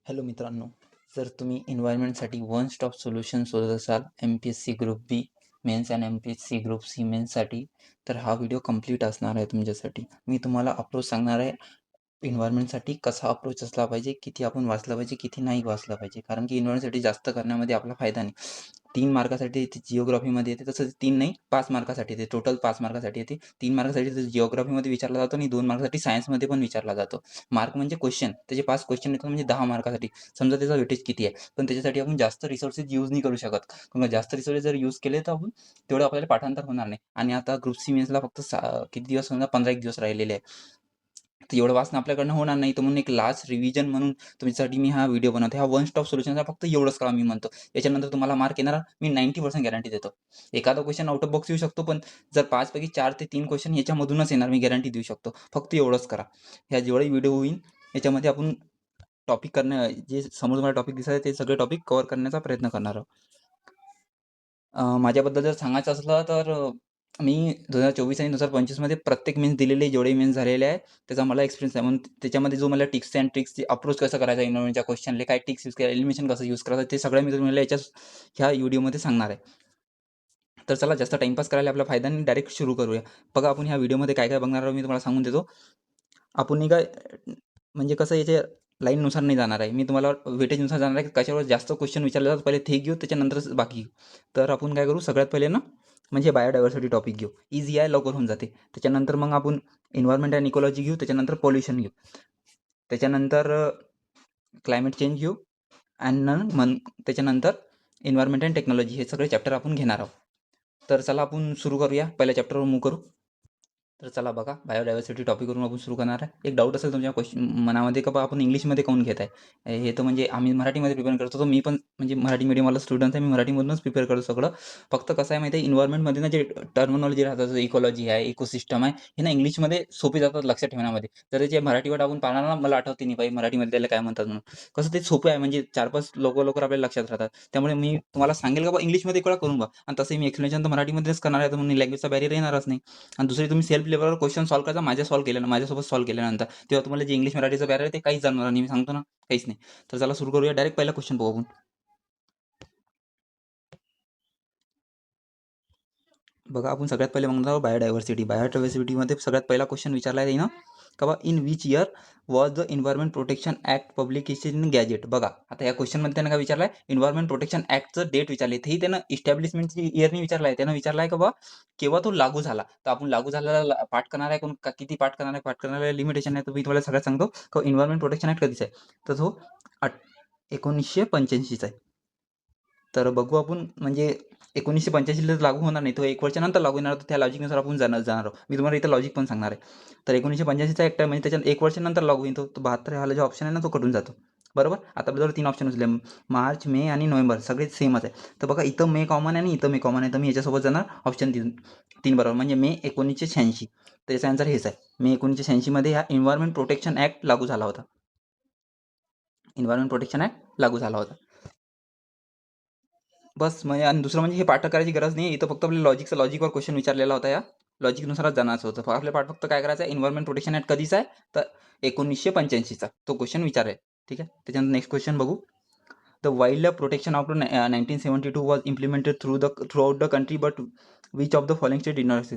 Hello मित्रांनो, जर तुम्ही एन्व्हायरमेंटसाठी वन स्टॉप सोल्युशन शोधत असाल MPSC ग्रुप बी मेन्स आणि MPSC ग्रुप सी मेन्ससाठी, तर हा व्हिडिओ कंप्लीट असणार आहे तुमच्यासाठी. मी तुम्हाला अप्रोच सांगणार आहे एन्व्हायरमेंटसाठी कसा अप्रोच असला पाहिजे, किती आपण वाचलं पाहिजे, किती नाही वाचलं पाहिजे. कारण की एन्व्हायरमेंटसाठी जास्त करण्यामध्ये आपला फायदा नाही. 3 मार्कासाठी येते, जिओग्राफीमध्ये येते. तसं 3 नाही 5 मार्कासाठी येते. टोटल 5 मार्कासाठी येते. 3 मार्कासाठी जिओग्राफीमध्ये विचारला जातो आणि 2 मार्कासाठी सायन्समध्ये पण विचारला जातो. मार्क म्हणजे क्वेश्चन. त्याचे 5 क्वेश्चन येतात म्हणजे 10 मार्कासाठी. समजा त्याचा वेटेज किती आहे. पण त्याच्यासाठी आपण जास्त रिसोर्सेस यूज नाही करू शकत. किंवा जास्त रिसोर्सेस जर यूज केले तर आपण तेवढं आपल्याला पाठांतर होणार नाही. आणि आता ग्रुप सी मेन्सला फक्त किती दिवस समजा 15 एक दिवस राहिलेले आहे. तर एवढं वाचणं आपल्याकडनं होणार नाही. तर म्हणून एक लास्ट रिव्हिजन म्हणून तुमच्यासाठी मी हा व्हिडिओ बनवतो. हा वन स्टॉप सोल्युशनचा फक्त एवढंच करा मी म्हणतो. याच्यानंतर तुम्हाला मार्क येणार मी 90% गॅरंटी देतो. एखादा क्वेश्चन आउट ऑफ बॉक्स येऊ शकतो, पण जर 5 पैकी 4 ते 3 क्वेश्चन याच्यामधूनच येणार, मी गॅरंटी देऊ शकतो. फक्त एवढंच करा. ह्या जेवढे व्हिडिओ होईल याच्यामध्ये आपण टॉपिक करणं, जे समोर तुम्हाला टॉपिक दिसत आहे ते सगळे टॉपिक कव्हर करण्याचा प्रयत्न करणार आहोत. माझ्याबद्दल जर सांगायचं असलं तर मी 2024 आणि 2025 मध्ये प्रत्येक मेन्स दिलेले, जेवढे मेन्स झालेले आहे त्याचा मला एक्सपिरियन्स आहे. म्हणून त्याच्यामध्ये जो मला टिप्स अँड ट्रिक्सची अप्रोच कसं करायचा, एन्व्हायर्नमेंटच्या क्वेश्चनले काय टिक्स यूज करायला, एलिमिनेशन कसं यूज करायचं, ते सगळं मी तुम्हाला ह्या व्हिडिओमध्ये सांगणार आहे. तर चला जास्त टाईमपास करायला आपला फायदा नाही, डायरेक्ट सुरू करूया. बघा आपण ह्या व्हिडिओमध्ये काय काय बघणार आहोत मी तुम्हाला सांगून देतो. आपण नाही काय म्हणजे कसं याच्या लाईननुसार नाही जाणार आहे. मी तुम्हाला वेटेजनुसार जाणार आहे, की कशावर जास्त क्वेश्चन विचारले जातात पहिले ते घेऊ, त्याच्यानंतरच बाकी घेऊ. तर आपण काय करू सगळ्यात पहिले ना, म्हणजे बायोडायव्हर्सिटी टॉपिक घेऊ. ईझी आहे, लवकर होऊन जाते. त्याच्यानंतर मग आपण एन्व्हायर्नमेंट अँड इकॉलॉजी घेऊ, त्याच्यानंतर पोल्युशन घेऊ. त्याच्यानंतर क्लायमेट चेंज घेऊ आणि त्याच्यानंतर एन्व्हायर्नमेंट अँड टेक्नॉलॉजी हे सगळे चॅप्टर आपण घेणार आहोत. तर चला आपण सुरू करूया. पहिल्या चॅप्टरवर मूव्ह करू. तर चला बघा, बायोडायव्हर्सिटी टॉपिकवरून आपण सुरू करणार आहे. एक डाऊट असेल तुमच्या मनामध्ये, का बा आपण इंग्लिशमध्ये काहून घेत आहे. हे तर म्हणजे आम्ही मराठीमध्ये प्रिपेअर करत होतो. मी पण म्हणजे मराठी मीडियमवाला स्टुडंट आहे. मी मराठीमधूनच प्रिपेअर करतो सगळं. फक्त कसं आहे माहिती आहे, एन्व्हायर्नमेंटमध्ये ना जे टर्मिनॉलॉजी राहतात, जसं इकॉलॉजी आहे, इकोसिस्टम आहे, हे ना इंग्लिशमध्ये सोपे जातात लक्षात ठेवण्यामध्ये. तर त्याचे मराठी वर्ड आपण पाहणार ना, मला आठवते नाही बाई मराठीमध्ये त्याला काय म्हणतात म्हणून. कसं ते सोपं आहे, म्हणजे 4-5 लवकर आपल्याला लक्षात राहतात. त्यामुळे मी तुम्हाला सांगेल का बा इंग्लिशमध्ये एक वेळा करून बघा. आणि तसंही मी एक्सप्लेनेशन तर मराठीमध्येच करणार आहे, तर म्हणून लँग्वेजचा बॅरियर येणारच नाही. आणि दुसरी तुम्ही सेल्फ लेव्हलवर क्वेश्चन सॉल्व्ह करायचा, माझ्यासोबत सॉल्व्ह केल्यानंतर. तेव्हा तुम्हाला जे इंग्लिश मराठीचं बॅरियर आहे ते काहीच जाणवणार नाही. मी सांगतो ना, काहीच नाही. तर चला सुरू करूया. डायरेक्ट पहिला क्वेश्चन बघू आपण. बघा आपण सगळ्यात पहिले म्हणणार आहोत बायोडायव्हर्सिटी. बायोडायव्हर्सिटीमध्ये सगळ्यात पहिला क्वेश्चन विचारला आहे ना, का बा in which year was the environment protection act publication in gazette. बघा आता या क्वेश्चनमध्ये त्यानं काय विचारलं आहे, एन्व्हायरमेंट प्रोटेक्शन ॲक्टचं डेट विचारली. तेही त्यानं इस्टॅब्लिशमेंटची इयर नाही विचारलं आहे. त्यानं विचारलं आहे का बा केव्हा तो लागू झाला. तर आपण लागू झालेला पाठ करणार आहे, किती पाठ करणार आहे, पाठ करणाऱ्याला लिमिटेशन आहे. तर मी तुम्हाला सगळ्यात सांगतो का एन्व्हायरमेंट प्रोटेक्शन ॲक्ट कधीचा आहे, तर तो 1985चा आहे. तर बघू आपण, म्हणजे 1985ला लागू होणार नाही, तो 1 वर्षानंतर लागू होणार, तर त्या लॉजिकनुसार आपण जाणार आहोत. मी तुम्हाला इथं लॉजिक पण सांगणार आहे. तर 1985चा ॲक्ट आहे, म्हणजे त्याच्यात 1 वर्षानंतर लागू होईल. तो 72 हा जो ऑप्शन आहे ना, तो कटून जातो. बरोबर. आता आपल्याजवळ 3 ऑप्शन उरले, मार्च, मे आणि नोव्हेंबर, सगळे सेमच आहे. तर बघा इथं मे कॉमन आहे आणि इथं मे कॉमन आहे, तर मी याच्यासोबत जाणार ऑप्शन 3 बरोबर, म्हणजे मे 1986. तर याचा आन्सर हेच आहे. मे 1986 मध्ये हा एन्व्हायरमेंट प्रोटेक्शन ॲक्ट लागू झाला होता. एन्व्हायरमेंट प्रोटेक्शन ॲक्ट लागू झाला होता. बस म्हणजे, आणि दुसरं म्हणजे हे पाठ करायची गरज नाही. इथं फक्त आपल्या लॉजिकवर क्वेश्चन विचारलेला होता. या लॉजिकनुसारच जाण्याचं होतं. आपल्या पाठ फक्त काय करायचं आहे, एन्व्हायरमेंट प्रोटेक्शन ॲक्ट कधीचा आहे, तर 1985चा तो क्वेश्चन विचारायचा. ठीक आहे. त्याच्यानंतर नेक्स्ट क्वेश्चन बघू. The wild life protection of 1972 was implemented through out the country, but which of the following state did not.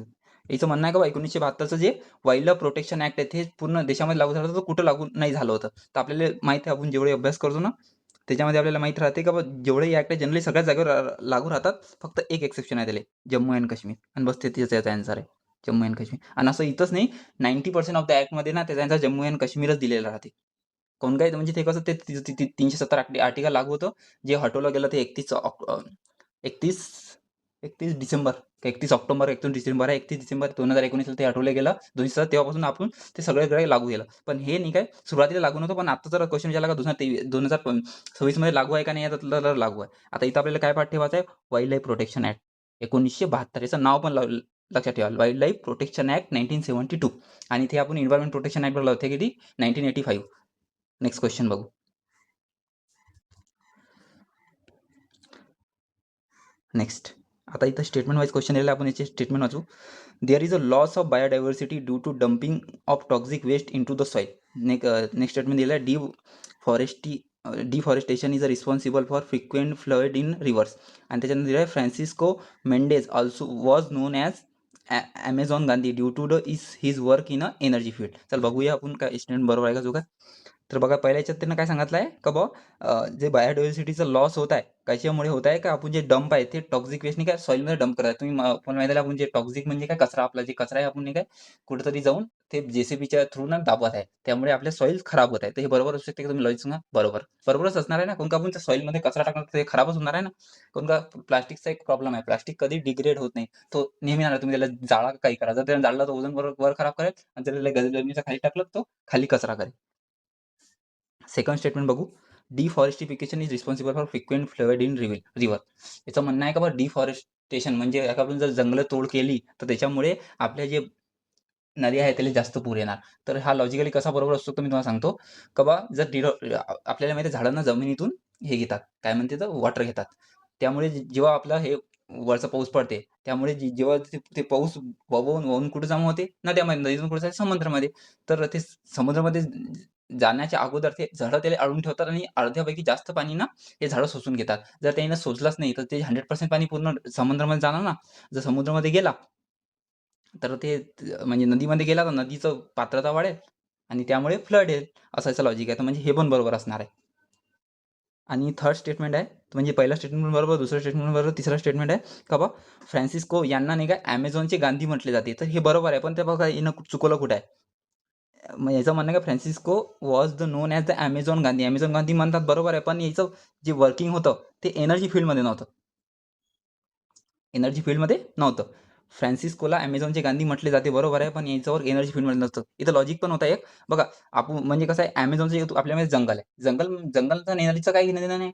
याचं म्हणणं आहे का 1972चं जे वाईल्ड लाईफ प्रोटेक्शन ॲक्ट आहे ते पूर्ण देशामध्ये लागू झालं होतं, तर कुठं लागू नाही झालं होतं. तर आपल्याला माहिती आहे, आपण जेवढे अभ्यास करतो ना त्याच्यामध्ये आपल्याला माहीत राहते का जेवढे ॲक्ट आहे जनरली सगळ्याच जागेवर लागू राहतात. फक्त एक एक्सेप्शन आहे त्याला, जम्मू अँड काश्मीर. आणि बस ते त्याचा आन्सर आहे, जम्मू अँड काश्मीर. आणि असं इथंच नाही, 90% ऑफ द ॲक्टमध्ये ना त्याचा आन्सर जम्मू अँड काश्मीरच दिलेला राहते. कोण काय म्हणजे ते कसं ते 370 आर्टिकल लागू होतं, जे हटवलं गेलं ते 31 31 डिसेंबर, 31 ऑक्टोबर, 31 डिसेंबर आहे, 31 डिसेंबर 2019ला ते हटवलं गेलं. 2007 तेव्हापासून आपण ते सगळीकडे लागू केलं. पण हे नाही काय सुरुवातीला लागू नव्हतं, पण आता जर क्वेश्चन विचारला का 2026 मध्ये लागू आहे का नाही, तर लागू आहे. आता इथं आपल्याला काय पाठ ठेवायचं आहे, वाईल्ड लाईफ प्रोटेक्शन ॲक्ट 1972. याचं नाव पण लक्षात ठेवा, वाईल्ड लाईफ प्रोटेक्शन ॲक्ट 1972. आणि ते आपण एन्व्हायरमेंट प्रोटेक्शन ॲक्ट लावते किती, 1985. नेक्स्ट क्वेश्चन बघू. नेक्स्ट, आता इथं स्टेटमेंट वाईज क्वेश्चन दिलेला, आपण याचे स्टेटमेंट वाचू. There is a loss of biodiversity due to dumping of toxic waste in to the soil. Next statement दिलं आहे, deforestation is responsible for frequent flood in rivers. आणि त्याच्यानंतर दिलं आहे Francisco Mendes also was known as Amazon Gandhi due to the is his work in a energy field. चल बघूया आपण काय स्टेटमेंट बरोबर आहे का चुका. तर बघा पहिल्या याच्यात त्यांना काय सांगितलं आहे का जे बायोडायव्हर्सिटीचा लॉस होत आहे कशामुळे होत आहे का आपण जे डंप आहे ते टॉक्सिक वेस्ट नाही काय सॉईलमध्ये डंप करत आहे. तुम्ही पण माहिती आहे आपण जे टॉक्सिक म्हणजे काय कचरा आपला जे कचरा आहे आपण नाही काय कुठेतरी जाऊन ते जेसीबीच्या थ्रू ना दाबत आहे त्यामुळे आपले सॉईल खराब होत आहे. तर हे बरोबर असू शकते का तुम्ही लॉजिक सांगा. बरोबरच असणार आहे ना. कोण का आपण त्या सॉईलमध्ये कचरा टाकणार ते खराबच होणार आहे ना. कोण का प्लास्टिकचा एक प्रॉब्लेम आहे. प्लास्टिक कधी डिग्रेड होत नाही. तो नेहमी राहणार. तुम्ही त्याला जाळा काही करा जर त्याला जाळला तर ओझोन वर खराब करेल आणि त्याला जमिनीच्या खाली टाकलं तो खाली कचरा करेल. सेकंड स्टेटमेंट बघू. Deforestification is responsible for frequent flood in river. याचं म्हणणं आहे का बघा डिफॉरेस्टेशन म्हणजे आपण जर जंगल तोड केली तर त्याच्यामुळे आपल्या जे नदी आहे त्याला जास्त पूर येणार. तर हा लॉजिकली कसा बरोबर असतो तर मी तुम्हाला सांगतो का जर आपल्याला माहिती आहे झाडांना जमिनीतून हे घेतात काय म्हणते तर वॉटर घेतात. त्यामुळे जेव्हा आपला हे वरचा पाऊस पडते त्यामुळे जेव्हा ते पाऊस वाहून कुठे जमा होते नद्यामध्ये नदीतून कुठे जाते समुद्रामध्ये. तर ते समुद्रामध्ये जाण्याच्या अगोदर ते झाडं त्याला अडवून ठेवतात आणि अर्ध्यापैकी जास्त पाणी ना हे झाडं शोषून घेतात. जर त्याने शोषलंच नाही तर ते 100% पाणी पूर्ण समुद्रामध्ये जाणार ना. जर समुद्रामध्ये गेला तर ते म्हणजे नदीमध्ये गेला तर नदीचं पात्रता वाढेल आणि त्यामुळे फ्लड येईल. असं याचं लॉजिक आहे. तर म्हणजे हे पण बरोबर असणार आहे. आणि थर्ड स्टेटमेंट आहे म्हणजे पहिला स्टेटमेंट बरोबर, दुसरं स्टेटमेंट बरोबर, तिसरा स्टेटमेंट आहे का फ्रान्सिस्को यांना नाही का Amazonचे गांधी म्हटले जाते. तर हे बरोबर आहे. पण ते बघा हिनं चुकवलं कुठे आहे. मग याचं म्हणणं आहे का Francisco was the non as the Amazon Gandhi. Amazon Gandhi म्हणतात बरोबर आहे. पण याचं जे वर्किंग होतं ते एनर्जी फील्डमध्ये नव्हतं. एनर्जी फील्डमध्ये नव्हतं. फ्रान्सिस्कोला Amazonचे गांधी म्हटले जाते बरोबर आहे. पण याच्यावर एनर्जी फील्डमध्ये नसतं. इथं लॉजिक पण होता एक. बघा आपण म्हणजे कसं आहे Amazonचं आपल्यामध्ये जंगल आहे. जंगलचं आणि एनर्जीचं काही घेणं-देणं नाही.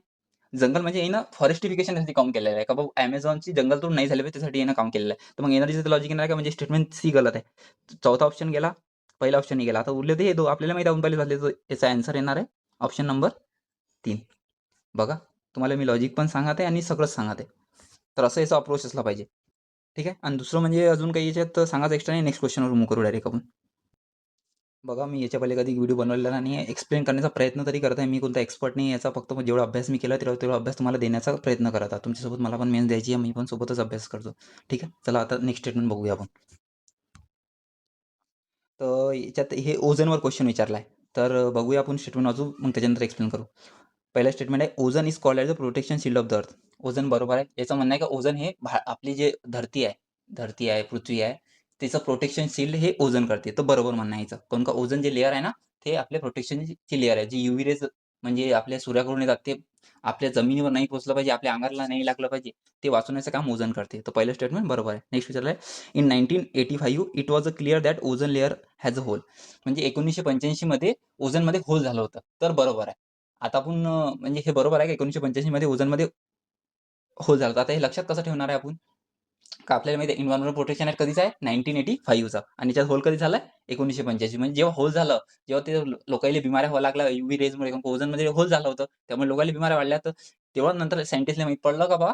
जंगल म्हणजे यानं फॉरेस्टिफिकेशन त्यासाठी काम केलेलं आहे का Amazonची जंगल तोड नाही झाली पाहिजे त्यासाठी यानं काम केलेलं आहे. तर मग एनर्जीचं लॉजिक येणार का म्हणजे स्टेटमेंट सी गलत आहे. चौथा ऑप्शन गेला, पहिला ऑप्शन नाही गेला. आता उरले ते हे आपल्याला माहिती आहे पहिले झाले तर याचा आन्सर येणार आहे ऑप्शन नंबर 3. बघा तुम्हाला मी लॉजिक पण सांगत आहे आणि सगळंच सांगत आहे. तर असं याचा अप्रोच असला पाहिजे. ठीक आहे. आणि दुसरं म्हणजे अजून काही याच्यात सांगायचं एक्स्ट्रा नाही. नेक्स्ट क्वेश्चनवर मूव्ह करू डायरेक्ट आपण. बघा मी याच्या पहिले कधी व्हिडिओ बनवलेला नाही आहे. एक्सप्लेन करण्याचा प्रयत्न तरी करत आहे. मी कोणता एक्सपर्ट नाही याचा फक्त जेवढा अभ्यास मी केला तेवढा अभ्यास तुम्हाला देण्याचा प्रयत्न करत आहे. तुमच्यासोबत मला पण मेहनत द्यायची आहे. मी पण सोबतच अभ्यास करतो. ठीक आहे. चला आता नेक्स्ट स्टेटमेंट बघूया आपण. तर याच्यात हे ओझोनवर क्वेश्चन विचारला आहे. तर बघूया आपण स्टेटमेंट वाचू मग त्याच्यानंतर एक्सप्लेन करू. पहिला स्टेटमेंट आहे ozone is called as a protection shield of the earth. Ozone बरोबर आहे. याचं म्हणणं आहे की ओझोन हे आपली जे धरती आहे, पृथ्वी आहे, त्याचं प्रोटेक्शन शील्ड हे ओझोन करते. तर बरोबर म्हणणं आहे याचं. काऊन का ओझोन जे लेयर आहे ना, ते आपल्या प्रोटेक्शनची लेयर आहे. जी यूव्ही रेज म्हणजे आपल्या सूर्याकडून येतात ते आपल्या जमिनीवर नाही पोहोचलं पाहिजे, आपल्या अंगाला नाही लागलं पाहिजे, ते वाचवण्याचं काम ओझोन करते. तर पहिलं स्टेटमेंट बरोबर आहे. नेक्स्ट विचारलं आहे in 1985 it was a clear that ozone layer has a whole. म्हणजे 1985 मध्ये ओझोनमध्ये होल झालं होतं. तर बरोबर आहे. आता आपण म्हणजे हे बरोबर आहे की 1985 मध्ये ओझोनमध्ये होल झालं होतं. आता हे लक्षात कसं ठेवणार आहे आपण? का आपल्याला माहिती आहे एन्व्हायर्नमेंटल प्रोटेक्शन ॲक्ट कधीचा आहे? 1985चा आणि त्याच्यात होल कधी झालाय? 1985 म्हणजे जेव्हा होल झालं, जेव्हा ते लोकायले बिमाऱ्या व्हायला लागल्या यूव्ही रेजमुळे ओझोनमध्ये होल झालं होतं. त्यामुळे लोकायला बिमाऱ्या वाढल्या. तर तेव्हा नंतर सायंटिस्टला माहीत पडलं का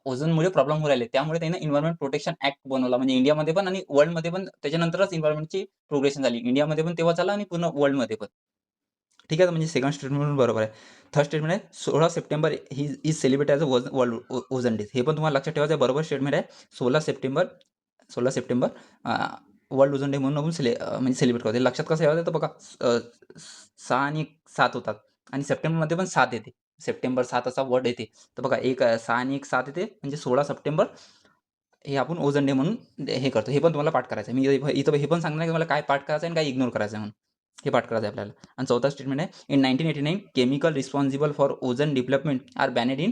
ओझोनमुळे प्रॉब्लेम होऊ राहिले. त्यामुळे त्यानं एन्व्हायर्नमेंट प्रोटेक्शन ॲक्ट बनवला. म्हणजे इंडियामध्ये पण आणि वर्ल्डमध्ये पण त्याच्यानंतरच एन्व्हायर्नमेंटची प्रोग्रेशन झाली. इंडियामध्ये पण तेव्हा झालं आणि पूर्ण वर्ल्डमध्ये पण. ठीक आहे. म्हणजे सेकंड स्टेटमेंट बरोबर आहे. थर्ड स्टेटमेंट आहे 16 September he is celebrate as a world ozone day. हे पण तुम्हाला लक्षात ठेवायचं आहे. बरोबर स्टेटमेंट आहे. 16 सप्टेंबर वर्ल्ड ओझोन डे म्हणून आपण म्हणजे सेलिब्रेट करतो. लक्षात कसं ठेवायचं तर बघा 6 आणि 7 होतात आणि सप्टेंबरमध्ये पण 7 येते. सप्टेंबर 7 असा वर्ड येते. तर बघा 6 आणि 1 7 येते म्हणजे 16 सप्टेंबर हे आपण ओझोन डे म्हणून हे करतो. हे पण तुम्हाला पाठ करायचं आहे. मी इथं हे पण सांगणार आहे की मला काय पाठ करायचं आहे आणि काय इग्नोर करायचं आहे म्हणून. हे पाठ करायचं आहे आपल्याला. आणि चौथा स्टेटमेंट आहे in 1989 chemical responsible for ozone development are banned in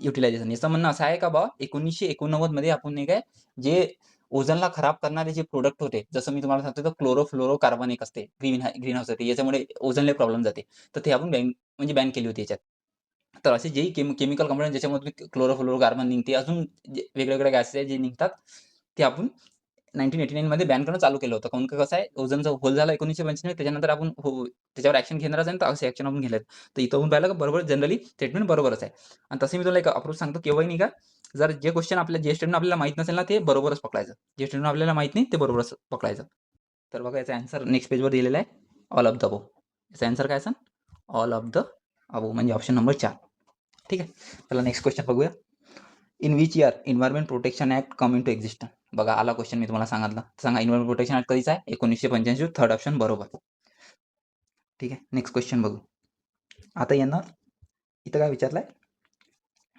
utilization. याचं म्हणणं असं आहे का 1989 मध्ये आपण नाही काय जे ओझोनला खराब करणारे जे प्रॉडक्ट होते, जसं मी तुम्हाला सांगतो तर क्लोरोफ्लोरोकार्बन एक असते, ग्रीन हाऊस येते. याच्यामुळे ओझोनला प्रॉब्लेम जाते. तर ते आपण म्हणजे बॅन केली होती याच्यात. तर असे जेही केमिकल कंपन्या ज्याच्यामधून क्लोरोफ्लोरोकार्बन निघते, अजून जे वेगवेगळ्या गॅसेस आहेत जे निघतात, ते आपण 1989 मध्ये बॅन करणं चालू केलं होतं. काऊन का कसं आहे ओझोनचा होल झाला 1995 त्याच्यानंतर आपण त्याच्यावर ॲक्शन घेणारच आहे तर असे ॲक्शन आपण घेतलेत. तर इथं होऊन पाहिलं का बरोबर जनरली स्टेटमेंट बरोबरच आहे. आणि तसं मी तुला एक अप्रोच सांगतो केव्हाही नाही का, जर जे क्वेश्चन जे स्टेटमेंट आपल्याला माहीत नसेल ना, ते बरोबरच पकडायचं. जे स्टेटमेंट आपल्याला माहीत नाही ते बरोबरच पकडायचं. तर बघा याचा आन्सर नेक्स्ट पेजवर दिलेला आहे. All of the above. याचा आन्सर काय असेल? ऑल ऑफ द अबो म्हणजे ऑप्शन नंबर 4. ठीक आहे. चला नेक्स्ट क्वेश्चन बघूया. In which year environment protection act come into existence? बघा आला क्वेश्चन मी तुम्हाला सांगितलं. सांगा एन्व्हायरमेंट प्रोटेक्शन ॲक्ट कधीचा आहे? 1985. थर्ड ऑप्शन बरोबर. ठीक आहे. नेक्स्ट क्वेश्चन बघू. आता यांना इथं काय विचारलंय?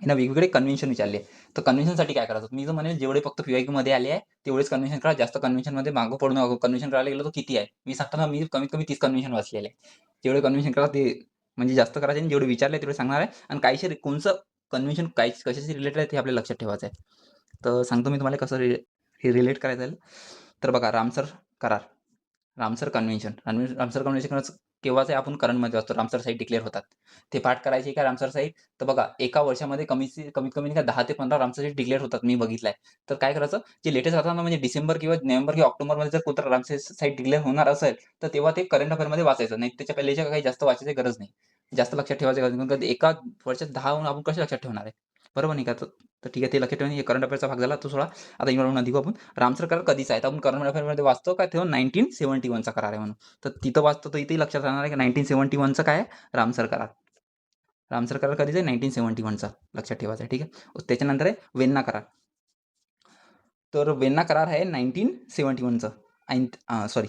यांना वेगवेगळे कन्व्हेन्शन विचारले. तर कन्व्हेन्शनसाठी काय करायचं? मी जर म्हणेल जेवढे फक्त पी-वाय-क्यूमध्ये आले आहे, तेवढेच कन्व्हेन्शन करा. जास्त कन्व्हेन्शनमध्ये मागं पडू नका. कन्व्हेन्शन करायला गेलं तर किती आहे? मी सांगतो ना, मी कमीत कमी 30 कन्व्हेन्शन वाचलेले आहे. जेवढे कन्व्हेन्शन करा ते म्हणजे जास्त करायचे आणि जेवढे विचारले तेवढे सांगणार आहे आणि काहीशी कोणचं कन्व्हेन्शन काय कशाशी रिलेटेड आहे ते आपल्याला लक्षात ठेवायचं आहे. तर सांगतो मी तुम्हाला कसं हे रिलेट करायचं आहे. तर बघा रामसर करार, रामसर कन्व्हेन्शन. रामसर कन्व्हेन्शन केव्हाच आहे? आपण करंटमध्ये असतो. रामसर साईट डिक्लेअर होतात. ते पाठ करायचे का रामसर साईट? तर बघा एका वर्षामध्ये कमीत कमी नाही का 10 ते 15 रामसर साईट डिक्लेअर होतात. मी बघितलंय. तर काय करायचं? जे लेटेस्ट राहतात ना म्हणजे डिसेंबर किंवा नोव्हेंबर किंवा ऑक्टोबरमध्ये जर कोणतं रामसर साईट डिक्लेअर होणार असेल, तर तेव्हा ते करंट अफेअरमध्ये वाचायचं. नाही त्याच्या पहिलेच्या काही जास्त वाचायची गरज नाही. जास्त लक्षात ठेवायची गरज नाही. कारण एका वर्षात 10 होऊन आपण कसे लक्षात ठेवणार आहे? बरोबर नाही का? तर ठीक आहे ते लक्षात ठेवा. हे करंट अफेअरचा भाग झाला तो सोडा. आता इन्व्हायर्नमेंट अधिक आपण रामसर करार कधीचा आहे? तर आपण करंट अफेअरमध्ये वाचतो का तेव्हा 1971चा करार आहे म्हणून. तर तिथं वाचतो तर इथेही लक्षात राहणार आहे की 1971चं काय आहे? रामसर करार. रामसर करार कधीचा आहे? 1971चा लक्षात ठेवायचा आहे. ठीक आहे. त्याच्यानंतर आहे वेन्ना करार. तर वेन्ना करार आहे 1971चं. सॉरी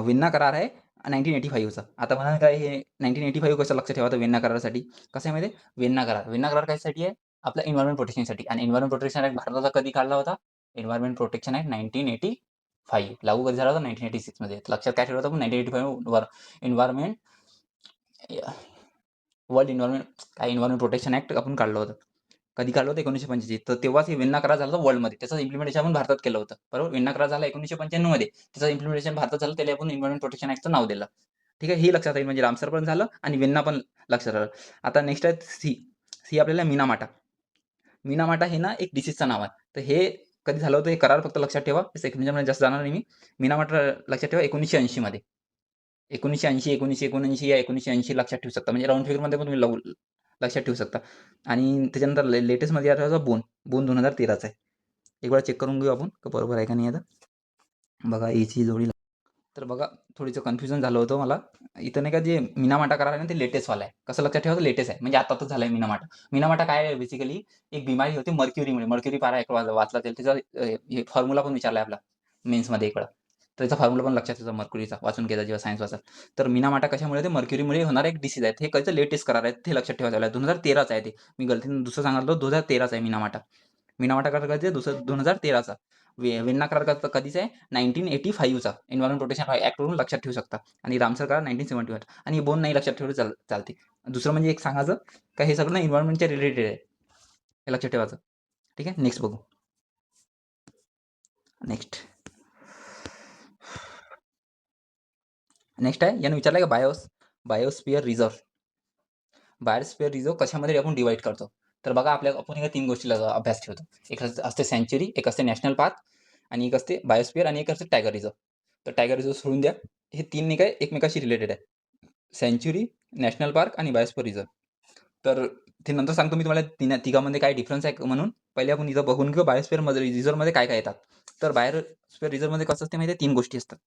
वेन्ना करार आहे 1985चं. आता मला काय हे 1985 कसं लक्षात ठेवायचं वेन्ना करारासाठी? कसं आहे माहिती आहे? वेन्ना करार. वेन्ना करार कशासाठी आहे? आपल्या एन्व्हायर्नमेंट प्रोटेक्शनसाठी आणि एन्व्हायर्नमेंट प्रोटेक्शन ॲक्ट भारताचा कधी काढला होता? एन्व्हायर्नमेंट प्रोटेक्शन ॲक्ट 1985 लागू कधी झाला होता? 1986 मध्ये. लक्षात काय ठेवलं आपण 1985 वर environment world environment protection act आपण काढलं होतं. कधी काढलं होतं? 1985. तर तेव्हाच हे वेन्ना करार झाला होता वर्ल्डमध्ये. त्याचं इम्प्लिमेंटेशन आपण भारतात केलं होतं. बरोबर? वेन्ना करार झाला 1995 मध्ये. त्याचं इम्प्लिमेंटेशन भारतात झालं. त्याला आपण एन्व्हायर्नमेंट प्रोटेक्शन ॲक्टचं नाव दिलं. ठीक आहे. हे लक्षात राहील म्हणजे रामसर पण झालं आणि वेन्ना पण लक्षात राहिलं. आता नेक्स्ट आहे सी. सी आपल्याला मिनामाटा. मिनामाटा हे ना एक डिसीजचं नाव आहे. तर हे कधी झालं होतं? हे करार फक्त लक्षात ठेवा. मध्ये जास्त जाणार नाही मी. मिनामाटा लक्षात ठेवा 1980 मध्ये. 1980, 1979 या 1980 लक्षात ठेवू शकता. म्हणजे राउंड फिगरमध्ये पण तुम्ही लक्षात ठेवू शकता. आणि त्याच्यानंतर लेटेस्टमध्ये आठवायचा बोन. बोन 2013चा आहे. एक वेळा चेक करून घेऊ आपण का बरोबर आहे का नाही आता. बघा एची जोडी. तर बघा थोडंसं कन्फ्युजन झालं होतं मला. इथं नाही का जे मिनामाटा करार आहे ना ते लेटेस्टवाला आहे. कसं लक्षात ठेवायचं? लेटेस्ट आहे. म्हणजे आताच झालंय मिनामाटा. मिनामाटा काय आहे बेसिकली एक बिमारी होती मर्क्युरीमुळे. मर्क्युरी पारा एक वाचला असेल. त्याचा फॉर्म्युला पण विचारलाय आपला मेन्समध्ये एक वेळा. त्याचा फॉर्म्युला पण लक्षात ठेवायचा मर्क्युरीचा. वाचून घ्यायचा जेव्हा सायन्स वाचाल. तर मिनामाटा कशामुळे? ते मर्क्युरीमुळे होणारा एक डिसीज आहे. हे कधीचं लेटेस्ट करार आहे ते लक्षात ठेवायचं आहे. 2013चं आहे ते. मी गलतीनं दुसरं सांगितलं 2013चं आहे मिनामाटा. मिनामाटा करार कधी आहे? 2013चा. वेन्ना करार कधीचा आहे? 1985चा. एन्व्हायर्नमेंट प्रोटेक्शन ॲक्ट वरून लक्षात ठेवू शकता. आणि रामसर करार 1971 आणि हे बोन नाही लक्षात ठेवलं चालते. दुसरं म्हणजे एक सांगायचं का हे सगळं ना एन्व्हायर्नमेंटच्या रिलेटेड आहे. हे लक्षात ठेवायचं. ठीक आहे. नेक्स्ट बघू. नेक्स्ट आहे यानं विचारलं का बायोस्फिअर रिझर्व्ह. बायोस्फिअर रिझर्व्ह कशामध्ये आपण डिवाइड करतो? तर बघा आपण या 3 गोष्टीला अभ्यास ठेवतो. एक असते सँच्युरी, एक असते नॅशनल पार्क आणि एक असते बायोस्फिअर आणि एक असते टायगर रिझर्व्ह. तर टायगर रिझर्व्ह सोडून द्या. हे 3 नाही काय एकमेकाशी रिलेटेड आहे. सँच्युरी, नॅशनल पार्क आणि बायोस्फिअर रिझर्व्ह. तर ते नंतर सांगतो मी तुम्हाला तिघांमध्ये काय डिफरन्स आहे म्हणून. पहिले आपण इथं बघून घेऊ बायोस्फिअर रिझर्व्हमध्ये काय-काय येतात. तर बायोस्फिअर रिझर्व्हमध्ये कसं असते माहिती आहे? 3 गोष्टी असतात.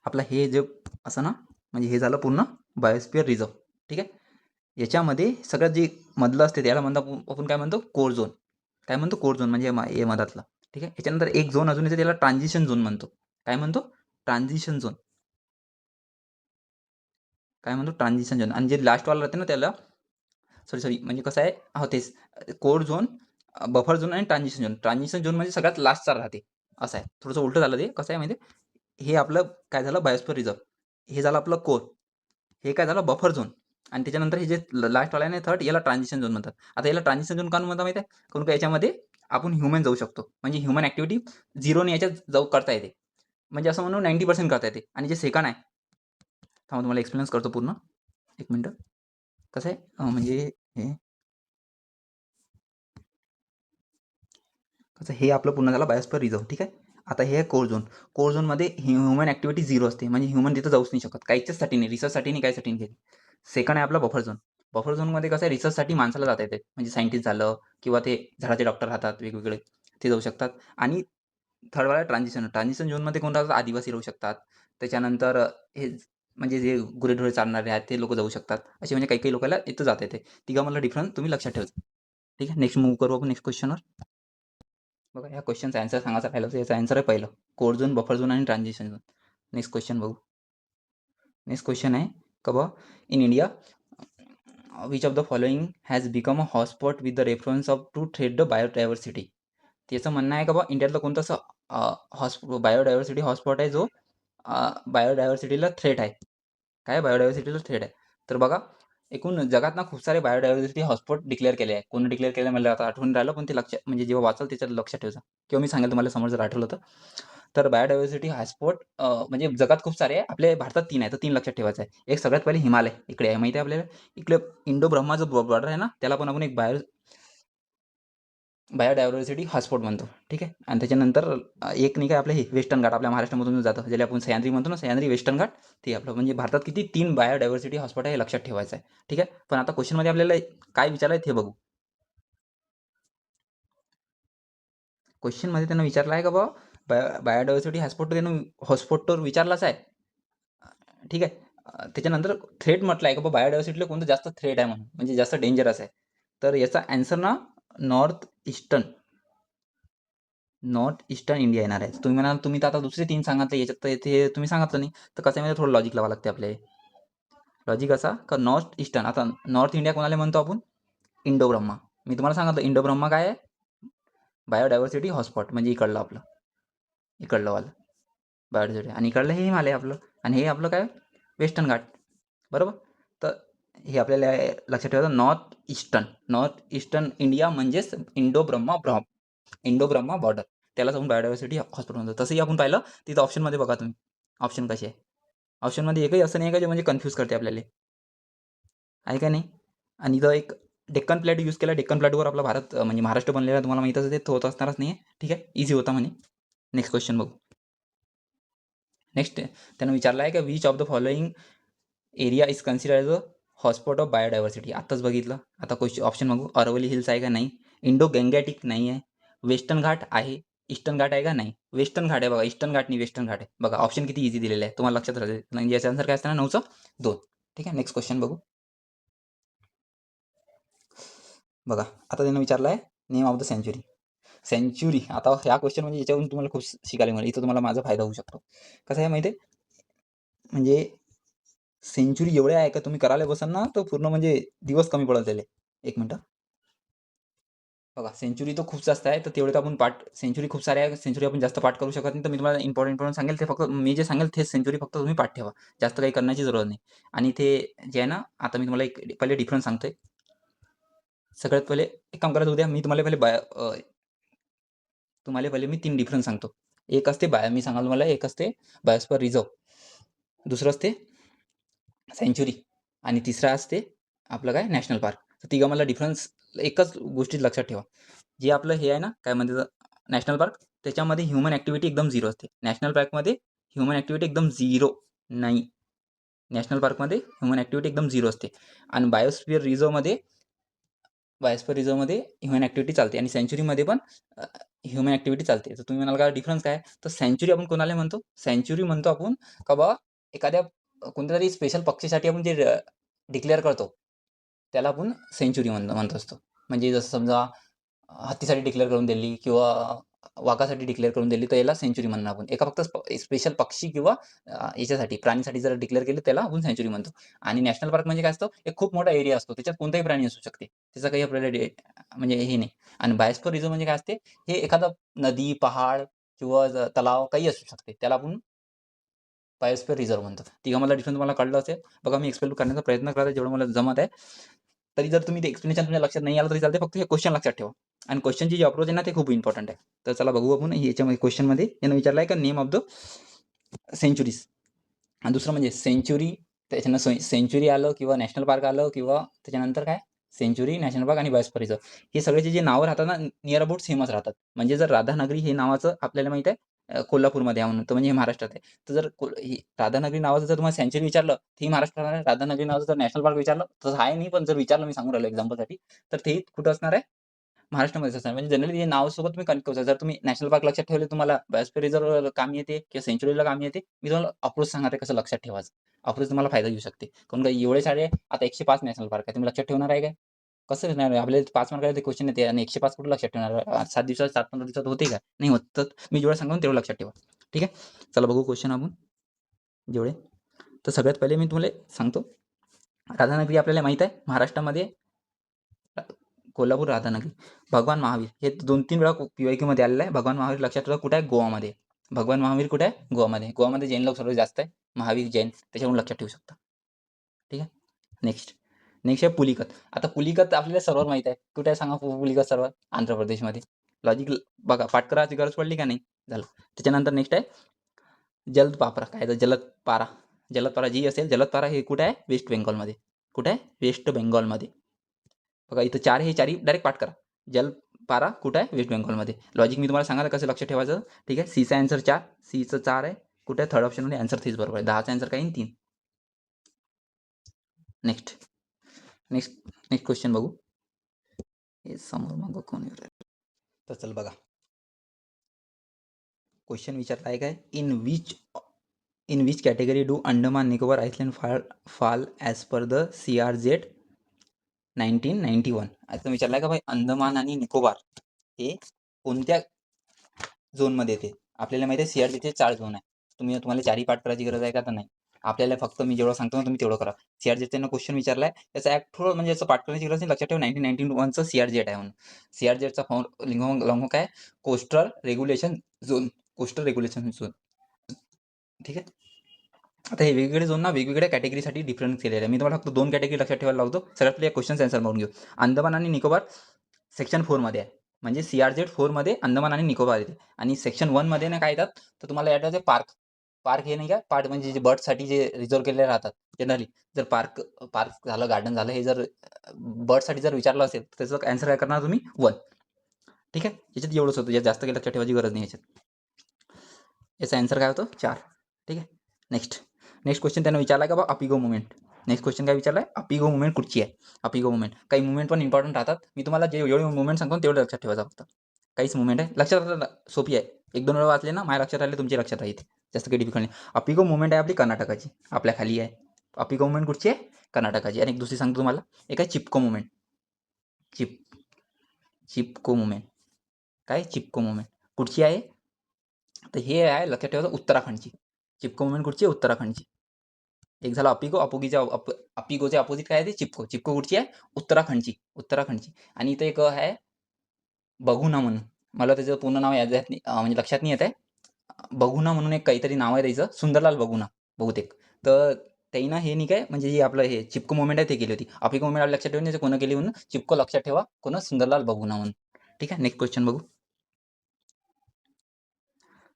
आपलं हे जे असं ना म्हणजे हे झालं पूर्ण बायोस्फिअर रिझर्व्ह. ठीक आहे. याच्यामध्ये सगळ्यात जे मधलं असते त्याला म्हणतो आपण काय म्हणतो? Core zone. काय म्हणतो? कोर झोन म्हणजे हे मधातलं. ठीक आहे. याच्यानंतर एक झोन अजून येते त्याला ट्रान्झिशन झोन म्हणतो. काय म्हणतो? Transition zone. काय म्हणतो? ट्रान्झिशन झोन आणि जे लास्टवाला राहते ना त्याला सॉरी म्हणजे कसं आहे तेच कोर झोन, बफर झोन आणि ट्रान्झिशन झोन. ट्रान्झिशन झोन म्हणजे सगळ्यात लास्टचा राहते. असं आहे. थोडंसं उलटं झालं ते. कसं आहे माहिती आहे? हे आपलं काय झालं बायोस्फिअर रिझर्व्ह. हे झालं आपलं कोर. हे काय झालं बफर झोन आणि त्याच्यानंतर हे जे लास्टवाला आहे थर्ड याला ट्रान्झिशन झोन म्हणतात. आता याला ट्रान्झिशन झोन का म्हणतात माहिती आहे? कारण का याच्यामध्ये आपण ह्युमन जाऊ शकतो. म्हणजे ह्युमन ॲक्टिव्हिटी 0 याच्यात करता येते. म्हणजे असं म्हणून 90% करता येते आणि जे सेकंड आहे थांबा तुम्हाला एक्सप्लेन करतो पूर्ण. 1 मिनिटं. कसं आहे म्हणजे हे कसं हे आपलं पूर्ण झालं बायोस्फिअर रिझर्व्ह. ठीक आहे. आता हे आहे कोर झोन. कोर झोनमध्ये ह्युमन ॲक्टिव्हिटी 0 असते. म्हणजे ह्युमन तिथं जाऊच नाही शकत. काहीच्यासाठी नाही. रिसर्चसाठी नाही, काहीसाठी नाही. सेकंड आहे आपला बफर झोन. बफर झोनमध्ये कसं आहे रिसर्चसाठी माणसाला जाता येते. म्हणजे सायंटिस्ट झालं किंवा ते झाडाचे डॉक्टर राहतात वेगवेगळे ते जाऊ शकतात. आणि थर्ड वाला ट्रान्झिशन. ट्रान्झिशन झोनमध्ये कोण राहतात? आदिवासी राहू शकतात. त्याच्यानंतर हे म्हणजे जे गुरेढोरे चालणारे आहेत ते लोकं जाऊ शकतात. असे म्हणजे काही-काही लोकांना इथं जाता येते. तिघांमधला डिफरन्स तुम्ही लक्षात ठेवायचा. ठीक आहे. नेक्स्ट मूव्ह करू आपण नेक्स्ट क्वेश्चनवर. बघा या क्वेश्चनचा आन्सर सांगायचा राहिला तर याचा आन्सर आहे पहिलं कोड झोन, बफर झोन आणि ट्रान्झिशन झोन. नेक्स्ट क्वेश्चन बघू. नेक्स्ट क्वेश्चन आहे का बघा in India which of the following has become a hotspot with the reference of to threat the biodiversity. त्याचं म्हणणं आहे का बा इंडियातलं कोणतं असं बायोडायव्हर्सिटी हॉटस्पॉट आहे जो बायोडायव्हर्सिटीला थ्रेट आहे. काय बायोडायव्हर्सिटीला थ्रेट आहे. तर बघा एकूण जगात ना खूप सारे बायोडायव्हर्सिटी हॉटस्पॉट डिक्लेअर केले आहे. कोणी डिक्लेअर केले मला आता आठवून राहिलं पण ते लक्षात म्हणजे जेव्हा वाचाल त्याच्यात लक्षात ठेवायचं किंवा मी सांगेल तुम्हाला समोर जर आठवलं तर. तर बायोडायव्हर्सिटी हॉटस्पॉट म्हणजे जगात खूप सारे आहे. आपल्या भारतात 3 आहे. तर 3 लक्षात ठेवायचं आहे. एक सगळ्यात पहिले हिमालय इकडे आहे माहिती आहे आपल्याला. इकडे इंडो ब्रह्मा जो बॉर्डर आहे ना त्याला पण आपण एक बायोडायव्हर्सिटी हॉटस्पॉट म्हणतो. ठीक आहे. आणि त्याच्यानंतर एक नाही काय आपलं हे वेस्टर्न घाट आपल्या महाराष्ट्रामधून जातं. ज्याला आपण सह्याद्री म्हणतो ना, सह्याद्री वेस्टर्न घाट ते आपलं म्हणजे भारतात किती 3 बायोडायव्हर्सिटी हॉटस्पॉट आहे हे लक्षात ठेवायचं आहे. ठीक आहे. पण आता क्वेश्चनमध्ये आपल्याला काय विचारलं आहे ते बघू. क्वेश्चनमध्ये त्यांना विचारलं आहे का बुवा बायोडायव्हर्सिटी हॉटस्पॉट तर विचारलाच आहे. ठीक आहे. त्याच्यानंतर थ्रेट म्हटलं आहे का बायोडायव्हर्सिटीला कोणतं जास्त थ्रेट आहे म्हणून म्हणजे जास्त डेंजरस आहे. तर याचा आन्सर ना नॉर्थ ईस्टर्न इंडिया येणार आहे. तुम्ही म्हणाल तुम्ही तर आता दुसरे 3 सांगितले याच्यात तर ते तुम्ही सांगितलं नाही. तर कशामध्ये थोडं लॉजिक लावावं लागते आपल्याला. लॉजिक असा का नॉर्थ ईस्टर्न आता नॉर्थ इंडिया कोणाला म्हणतो आपण? इंडो ब्रह्मा. मी तुम्हाला सांगितलं इंडो ब्रह्मा काय आहे? बायोडायव्हर्सिटी हॉटस्पॉट म्हणजे इकडलं आपलं. इकडलं वालं बायोडायव्हर्सिटी आणि इकडलं हे हिमालय आपलं आणि हे आपलं काय वेस्टर्न घाट. बरोबर? तर हे आपल्याला लक्षात ठेवायचं नॉर्थ ईस्टर्न इंडिया म्हणजेच इंडो ब्रह्मा बॉर्डर. त्यालाच आपण बायोडायव्हर्सिटी हॉटस्पॉट म्हणतो. तसंही आपण पाहिलं तिथं ऑप्शनमध्ये बघा तुम्ही. ऑप्शन कसे आहे. ऑप्शनमध्ये एकही असं नाही आहे का जे म्हणजे कन्फ्यूज करते आपल्याला. आहे का नाही? आणि इथं एक डेक्कन प्लॅट यूज केला. डेक्कन प्लॅटवर आपला भारत म्हणजे महाराष्ट्र बनलेला तुम्हाला माहीतच आहे. तो होत असणारच नाही आहे. ठीक आहे. ईझी होता म्हणे. नेक्स्ट क्वेश्चन बघू. नेक्स्ट त्यानं विचारलं आहे का which of the following area is consider as a hotspot of biodiversity. आत्ताच बघितलं. आता ऑप्शन बघू. अरवली हिल्स आहे का नाही? इंडो गँगॅटिक नाही आहे. वेस्टर्न घाट आहे. ईस्टर्न घाट आहे का नाही? वेस्टर्न घाट आहे बघा. ईस्टर्न घाट नाही वेस्टर्न घाट आहे. बघा ऑप्शन किती इझी दिलेले आहे. तुम्हाला लक्षात राहते. म्हणजे याचा आन्सर काय असणार 9चं 2. ठीक आहे. नेक्स्ट क्वेश्चन बघू. बघा आता त्यानं विचारलं आहे नेम ऑफ द सेंच्युरी. आता ह्या क्वेश्चन म्हणजे याच्यावरून तुम्हाला खूप शिकायला मिळेल. इथं तुम्हाला माझा फायदा होऊ शकतो. कसं आहे माहिती आहे? म्हणजे सेंच्युरी एवढ्या आहे का तुम्ही करायला बसाल ना तर पूर्ण म्हणजे दिवस कमी पडेल त्याले. 1 मिनिटं. बघा सेंच्युरी तर खूप जास्त आहे. तर तेवढे तर आपण सेंच्युरी खूप साऱ्या आहे. सेंच्युरी आपण जास्त पाठ करू शकत नाही. तर मी तुम्हाला इम्पॉर्टंट सांगेल ते फक्त मी जे सांगेल तेच सेंच्युरी फक्त तुम्ही पाठ ठेवा. जास्त काही करण्याची जरूरत नाही. आणि ते जे आहे ना आता मी तुम्हाला एक पहिले डिफरन्स सांगतोय. सगळ्यात पहिले एक काम करायचं उद्या मी तुम्हाला पहिले मी 3 डिफरन्स सांगतो. एक असते मी सांगाल तुम्हाला एक असते बायोस्फिअर रिझर्व्ह. दुसरं असते सेंच्युरी आणि तिसरा असते आपलं काय नॅशनल पार्क. तर तिघं मला डिफरन्स एकच गोष्टीत लक्षात ठेवा. जे आपलं हे आहे ना काय म्हणतात नॅशनल पार्क त्याच्यामध्ये ह्युमन ॲक्टिव्हिटी एकदम 0 असते. नॅशनल पार्कमध्ये ह्युमन ॲक्टिव्हिटी एकदम 0 नाही. नॅशनल पार्कमध्ये ह्युमन ॲक्टिव्हिटी एकदम 0 असते आणि बायोस्फिअर रिझर्व्हमध्ये ह्युमन ॲक्टिव्हिटी चालते आणि सेंच्युरीमध्ये पण ह्युमन ॲक्टिव्हिटी चालते. तर तुम्ही म्हणाल का डिफरन्स काय? तर सेंच्युरी आपण कोणाला म्हणतो? सेंच्युरी म्हणतो आपण का बाबा एखाद्या कोणत्यातरी स्पेशल पक्षीसाठी आपण जे डिक्लेअर करतो, त्याला आपण सेंच्युरी म्हणत असतो. म्हणजे जसं समजा हत्तीसाठी डिक्लेअर करून दिली किंवा वाघासाठी डिक्लेअर करून दिली, तर याला सेंच्युरी म्हणणार आपण. एका फक्त स्पेशल पक्षी किंवा याच्यासाठी प्राणीसाठी जर डिक्लेअर केली त्याला आपण सेंच्युरी म्हणतो. आणि नॅशनल पार्क म्हणजे काय असतं? एक खूप मोठा एरिया असतो. त्याच्यात कोणताही प्राणी असू शकते. त्याचं काही आपल्याला म्हणजे हे नाही. आणि बायोस्फिअर रिझर्व्ह म्हणजे काय असते? हे एखादं नदी, पहाड किंवा तलाव काही असू शकते. त्याला आपण बायोस्फिअर रिझर्व्ह म्हणतो. तिघं मला डिफरन्स तुम्हाला कळलं असेल. बघा मी एक्सप्लेन करण्याचा प्रयत्न करत आहे जेवढं मला जमत आहे. तरी जर तुम्ही ते एक्सप्लेनेशन तुमच्या लक्षात नाही आलं तरी चालते. फक्त हे क्वेश्चन लक्षात ठेवा. आणि क्वेश्चनची जी अप्रोच आहे ना ते खूप इम्पॉर्टंट आहे. तर चला बघू आपण याच्यामध्ये क्वेश्चनमध्ये यानं विचारलं आहे का नेम ऑफ द सेंच्युरीज. आणि दुसरं म्हणजे सेंच्युरी त्याच्यानं सेंच्युरी आलं किंवा नॅशनल पार्क आलं किंवा त्याच्यानंतर काय सेंच्युरी, नॅशनल पार्क आणि बायोस्फिअर रिझर्व्ह हे सगळ्याचे जे नावं राहतात ना नियर अबाउट सेमच राहतात. म्हणजे जर राधानगरी हे नावाचं आपल्याला माहीत आहे कोल्हापूरमध्ये आहे म्हणून तर म्हणजे हे महाराष्ट्रात आहे. तर जर राधानगरी नावाचं जर तुम्हाला सेंच्युरी विचारलं तर ही महाराष्ट्रात आहे. राधानगरी नावाचं जर नॅशनल पार्क विचारलं तसं आहे नाही पण जर विचारलं मी सांगून राहिलो एक्झाम्पलसाठी तर ते कुठं असणार आहे? महाराष्ट्रामध्येच असणार. म्हणजे जनरली हे नावासोबत तुम्ही कनेक्ट करू शकता. जर तुम्ही नॅशनल पार्क लक्षात ठेवले तुम्हाला बायोस्फिअर रिझर्व्ह कामी येते किंवा सेंच्युरीला कामी येते. मी तुम्हाला अप्रोच सांगणार आहे कसं लक्षात ठेवायचं. अप्रोच तुम्हाला फायदा घेऊ शकते. काऊन का एवढे सारे आता 105 नॅशनल पार्क आहे. तुम्ही लक्षात ठेवणार आहे काय? कसं ठेवणार आहे? आपल्याला 5 मार्काचे क्वेश्चन येते आणि 105 कुठे लक्षात ठेवणार आहे? 7 दिवसात 7-15 दिवसात होते का? नाही होत. तर मी जेवढं सांगेन तेवढं लक्षात ठेवा. ठीक आहे. चला बघू क्वेश्चन आपण जेवढे. तर सगळ्यात पहिले मी तुम्हाला सांगतो. राधानगरी आपल्याला माहीत आहे महाराष्ट्रामध्ये. कोल्हापूर राधानगरी. भगवान महावीर हे 2-3 वेळा PYQ मध्ये आलेलं आहे. भगवान महावीर लक्षात ठेवा कुठे आहे? गोवामध्ये. भगवान महावीर कुठे आहे? गोवामध्ये. गोवामध्ये जैन लोक सर्वात जास्त आहे. महावीर जैन त्याच्यावरून लक्षात ठेवू शकता. ठीक आहे. नेक्स्ट आहे पुलिकत. आता पुलिकत आपल्याला सर्वात माहित आहे. कुठे आहे सांगा पुलिकत सर्वात? आंध्र प्रदेशमध्ये. लॉजिक बघा पाठ करायची गरज पडली का नाही? झालं. त्याच्यानंतर नेक्स्ट आहे जलदपारा. काय तर जलदपारा. जलदपारा जी असेल जलदपारा हे कुठे आहे? वेस्ट बेंगॉलमध्ये. कुठे आहे? वेस्ट बेंगॉलमध्ये. बघा इथं 4 हे 4ही डायरेक्ट पाठ करा. जलपारा कुठे आहे? वेस्ट बेंगॉलमध्ये. लॉजिक मी तुम्हाला सांगायला कसं लक्षात ठेवायचं. ठीक आहे. सीचा आन्सर 4. सीचं 4 आहे. कुठे आहे? थर्ड ऑप्शनमध्ये आन्सर 30 बरोबर आहे. 10चा आन्सर काही 3. नेक्स्ट क्वेश्चन बघू. हे समोर मग कोण येऊ राहिलं. तर चल बघा. क्वेश्चन विचारला आहे काय? In which category do Andaman Nicobar island fall as per the CRZ 1991. आता विचारलाय का भाई अंदमान आणि निकोबार हे कोणत्या झोनमध्ये येते? आपल्याला माहिती आहे CRZचे 4 झोन आहे. तुम्हाला 4ही पाठ करायची गरज आहे का? तर नाही. आपल्याला फक्त मी जेवढं सांगतो ना तुम्ही तेवढं करा. CRZचा क्वेश्चन विचारलाय. याचा ॲक्ट म्हणजे याचं पाठ करण्याची गरज नाही. लक्षात ठेवा 1991चं CRZ आहे म्हणून. CRZचा लिंग काय? Coastal regulation zone. Coastal regulation zone. ठीक आहे. आता हे वेगवेगळे झोन ना वेगवेगळ्या कॅटेगरीसाठी डिफरन्स केलेले आहे. मी तुम्हाला फक्त 2 कॅटेगरी लक्षात ठेवायला लावतो. सगळ्यात पहिले क्वेश्चन आन्सर म्हणून घेऊ. अंदमान आणि निकोबार सेक्शन 4मध्ये आहे. म्हणजे CRZ 4मध्ये अंदमान आणि निकोबार येते. आणि सेक्शन 1मध्ये ना काय येतात तर तुम्हाला यात पार्क हे नाही का पार्क म्हणजे जे बर्डसाठी जे रिझर्व केलेले राहतात जनरली. जर पार्क झालं गार्डन झालं हे जर बर्डसाठी जर विचारलं असेल तर त्याचं आन्सर काय करणार तुम्ही 1. ठीक आहे. याच्यात एवढंच होतं. जास्त काही लक्षात ठेवायची गरज नाही याच्यात. याचा आन्सर काय होतो 4. ठीक आहे. नेक्स्ट क्वेश्चन त्यांना विचारला का बा अपिगो मुवमेंट. नेक्स्ट क्वेश्चन काय विचारलाय? अपिगो मुवमेंट कुठची आहे? अपिगो मुवमेंट. काही मुवमेंट पण इम्पॉर्टंट राहतात. मी तुम्हाला जे एवढे मुवमेंट सांगतो तेवढं लक्षात ठेवायचं फक्त. काहीच मुवमेंट आहे लक्षात सोपी आहे. 1-2 वेळा वाचले ना माझ्या लक्षात आले तुमच्या लक्षात राहील. जास्त काही डिफिकल्ट नाही. अपिगो मुवमेंट आहे आपली कर्नाटकाची. आपल्या खाली आहे. अपिगो मुवमेंट कुठची आहे? कर्नाटकाची. आणि एक दुसरी सांगतो तुम्हाला. एक आहे चिपको मुवमेंट. चिपको मुवमेंट. काय? चिपको मुवमेंट कुठची आहे? तर हे आहे लक्षात ठेवायचं उत्तराखंडची. चिपको मुवमेंट कुठची आहे? उत्तराखंडची. एक झाला अपिगो. अपिगोचे अपोजिट काय आहे ते चिपको. चिपको कुठची आहे? उत्तराखंडची. आणि इथं एक आहे बघुना म्हणून. मला त्याचं पूर्ण नाव याद नाही म्हणजे लक्षात नाही येत आहे. बघुना म्हणून एक काहीतरी नाव आहे त्याचं. सुंदरलाल बघुना बहुतेक. तर त्यानं हे नाही काय म्हणजे जे आपलं हे चिपको मुवमेंट आहे ते केली होती. अपिगो मुवमेंट लक्षात ठेवून त्याचं कोण केली म्हणून चिपको लक्षात ठेवा. कोण? सुंदरलाल बघुना म्हणून. ठीक आहे. नेक्स्ट क्वेश्चन बघू.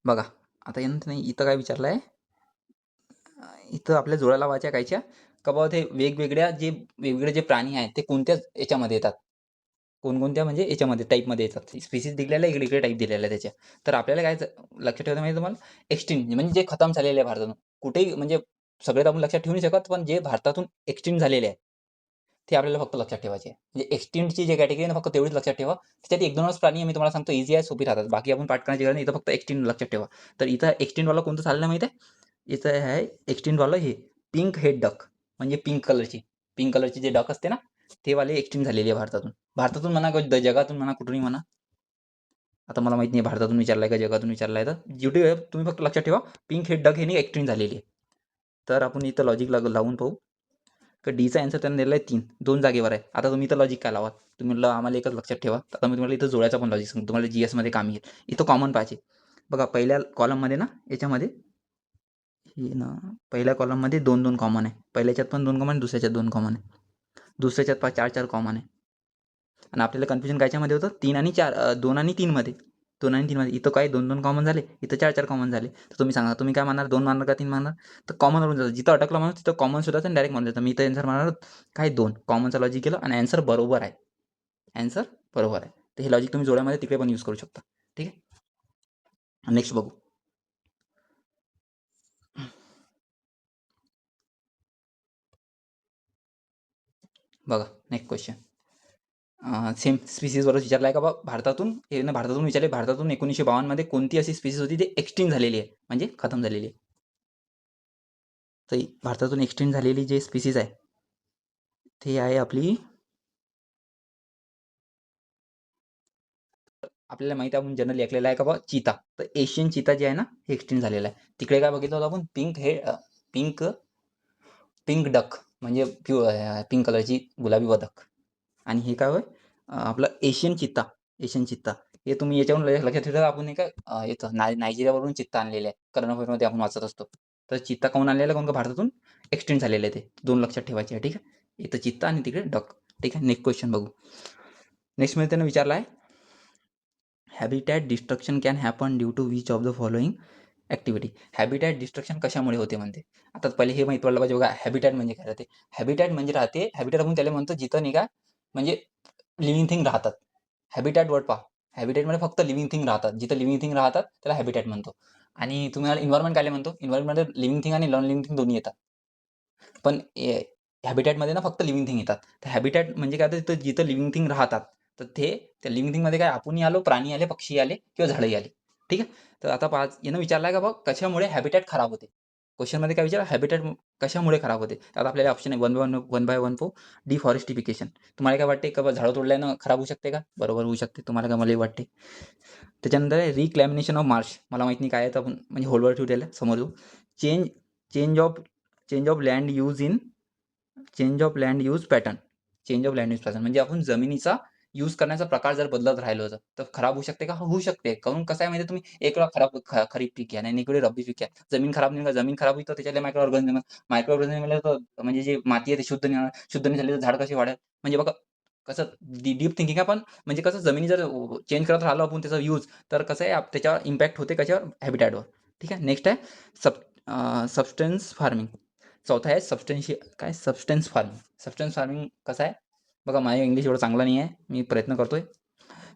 बघा आता यानंतर नाही इथं काय विचारलं आहे. इथं आपल्या जोड्या लावायच्या कायच्या का बाबा ते वेगवेगळे जे प्राणी आहेत ते कोणत्या याच्यामध्ये येतात. कोणकोणत्या म्हणजे याच्यामध्ये टाईपमध्ये येतात. स्पीसीज दिलेल्या आहे, इकडे टाईप दिलेल्या आहे त्याच्या. तर आपल्याला काय लक्षात ठेवायचं म्हणजे तुम्हाला एक्सटिंक्ट म्हणजे जे खतम झालेले आहे भारतातून. कुठेही म्हणजे सगळेच आपण लक्षात ठेवू नाही शकत, पण जे भारतातून एक्सटिंक्ट झालेले आहे ते आपल्याला फक्त लक्षात ठेवायचे आहे. म्हणजे एक्सटिंक्टची जे कॅटेगरी आहे ना फक्त तेवढीच लक्षात ठेवा. त्याच्यात 1-2च प्राणी मी तुम्हाला सांगतो इझी आहे, सोपी राहतात. बाकी आपण पाठ करण्याची गरज नाही. इथं फक्त एक्सटिंक्ट लक्षात ठेवा. तर इथं एक्सटिंक्टवाला कोणतं चाललं माहिती आहे? इथं आहे एक्सटिंक्टवालं हे पिंक हेड डक म्हणजे पिंक कलरची जे डक असते ना ते वाले एक्सटिंक्ट झालेली आहे भारतातून म्हणा जगातून म्हणा कुठूनही म्हणा. आता मला माहित नाही भारतातून विचारलाय का जगातून विचारलाय. तर युट्यूब तुम्ही फक्त लक्षात ठेवा पिंक हेड डक हे नाही एक्सटिंक्ट झालेली आहे. तर आपण इथं लॉजिक लावून पाहू. तर डीचा आन्सर त्यांना दिला आहे 3. 2 जागेवर आहे. आता तुम्ही इथं लॉजिक काय लावा. तुम्ही म्हणलं आम्हाला एकच लक्षात ठेवा. आता मी तुम्हाला इथं जोड्याचा पण लॉजिक सांगतो. तुम्हाला GSमध्ये काम येईल. इथं कॉमन पाहिजे. बघा पहिल्या कॉलममध्ये ना याच्यामध्ये हे ना पहिल्या कॉलममध्ये 2-2 कॉमन आहे. पहिल्याच्यात पण 2 कॉमन आहे, दुसऱ्याच्यात 2 कॉमन आहे. दुसऱ्याच्यात 4-4 कॉमन आहे. आणि आपल्याला कन्फ्युजन कायच्यामध्ये होतं 3 आणि 4 2 आणि 3 मध्ये. 2 आणि 3 मध्ये. इथं काय 2-2 कॉमन झाले, इथं 4-4 कॉमन झाले. तर तुम्ही सांगा तुम्ही काय मानणार 2 मानणार का 3 मानणार? तर कॉमन वरून जातं. जिथं अटकलं माणूस तिथं कॉमन सुद्धा आणि डायरेक्ट म्हणून जातं. मी इथं आन्सर मानणार काय 2 कॉमनचा लॉजिक केलं आणि आन्सर बरोबर आहे. तर हे लॉजिक तुम्ही जोड्यामध्ये तिकडे पण यूज करू शकता. ठीक आहे. नेक्स्ट बघू. बघा नेक्स्ट क्वेश्चन. सेम स्पीसीजवर विचारलाय का बा भारतातून विचारले. भारतातून 1952 मध्ये कोणती अशी स्पीसीज होती ती एक्सटिंक्ट झालेली आहे म्हणजे खतम झालेली आहे. तर भारतातून एक्सटेंड झालेली जे स्पीसीज आहे ते आहे आपली, आपल्याला माहिती आहे, आपण जनरली ऐकलेलं आहे का बा चीता. तर एशियन चीता जे आहे ना हे एक्सटेंड झालेलं आहे. तिकडे काय बघितलं होतं आपण, पिंक पिंक डक म्हणजे पिंक कलरची गुलाबी बदक. आणि हे काय होय, आपलं एशियन चित्ता. हे तुम्ही याच्यावरून लक्षात ठेवा, आपण नाही का याचं नायजेरियावरून चित्ता आणलेले आहे. करंट अफेअरमध्ये आपण वाचत असतो. तर चित्ता काहून आणलेला, काहून का भारतातून एक्सटेंड झालेलं आहे ते. 2 लक्षात ठेवायचे आहे. ठीक आहे. इथं चित्ता आणि तिकडे डक. ठीक आहे. नेक्स्ट क्वेश्चन बघू. नेक्स्ट मध्ये त्यानं विचारला आहे, habitat destruction can happen due to which of the following activity. Habitat destruction कशामुळे होते म्हणते. आता पहिले हे माहीत पडलं पाहिजे बघा, हॅबिटॅट म्हणजे काय राहते. हॅबिटॅट म्हणजे राहते, हॅबिटॅट आपण त्याला म्हणतो जिथं नाही का म्हणजे लिव्हिंग थिंग राहतात. हॅबिटॅट वर्ड पहा, हॅबिटॅटमध्ये फक्त लिव्हिंग थिंग राहतात. जिथं लिव्हिंग थिंग राहतात त्याला हॅबिटॅट म्हणतो. आणि तुम्हाला इन्व्हायरमेंट काय म्हणतो, इन्व्हायरमेंटमध्ये लिव्हिंग थिंग आणि नॉन लिव्हिंग थिंग दोन्ही येतात. पण हॅबिटॅटमध्ये ना फक्त लिव्हिंग थिंग येतात. तर हॅबिटॅट म्हणजे काय, तर जिथं लिव्हिंग थिंग राहतात, तर ते त्या लिव्हिंग थिंगमध्ये काय आपणही आलो, प्राणी आले, पक्षी आले किंवा झाडंही आले. ठीक आहे. तर आता यानं विचारलं का बघ, कशामुळे हॅबिटॅट खराब होते. क्वेश्चनमध्ये काय विचार, हॅबिटॅट कशामुळे खराब होते. आता आपल्याला ऑप्शन आहे 1 बाय 1 फॉर डिफॉरेस्टिफिकेशन. तुम्हाला काय वाटते का झाडं तोडल्यानं खराब होऊ शकते का. बरोबर होऊ शकते. तुम्हाला का, मलाही वाटते. त्याच्यानंतर आहे रिक्लॅमिनेशन ऑफ मार्श. मला माहित नाही काय आहे, तर आपण म्हणजे होलवर ठेवू त्याला, समोर येऊ. Change change of change of land use in change of land use pattern. Change of land use pattern म्हणजे आपण जमिनीचा यूज करण्याचा प्रकार जर बदलत राहिलो तर खराब होऊ शकते का. होऊ शकते. काहून, कसं आहे म्हणजे तुम्ही एक वेळा खरीप पीक घ्या आणि इकडे रब्बी पीक घ्या, जमीन खराब नाही का, जमीन खराब होईल तर त्याच्यातले मायक्रो ऑर्गॅनिझम तर म्हणजे जी माती आहे ती शुद्ध नाही होणार. शुद्ध नाही झाली तर झाड कसे वाढेल. म्हणजे बघा कसं डीप थिंकिंग आहे. पण म्हणजे कसं जमिनी जर चेंज करत राहिलो आपण त्याचा यूज, तर कसं आहे त्याच्यावर इम्पॅक्ट होते कशावर, हॅबिटॅटवर. ठीक आहे. नेक्स्ट आहे सबस्टन्स फार्मिंग. चौथा आहे सबस्टन्स फार्मिंग. सबस्टन्स फार्मिंग कसं आहे बघा, माझं इंग्लिश एवढं चांगलं नाही आहे, मी प्रयत्न करतोय.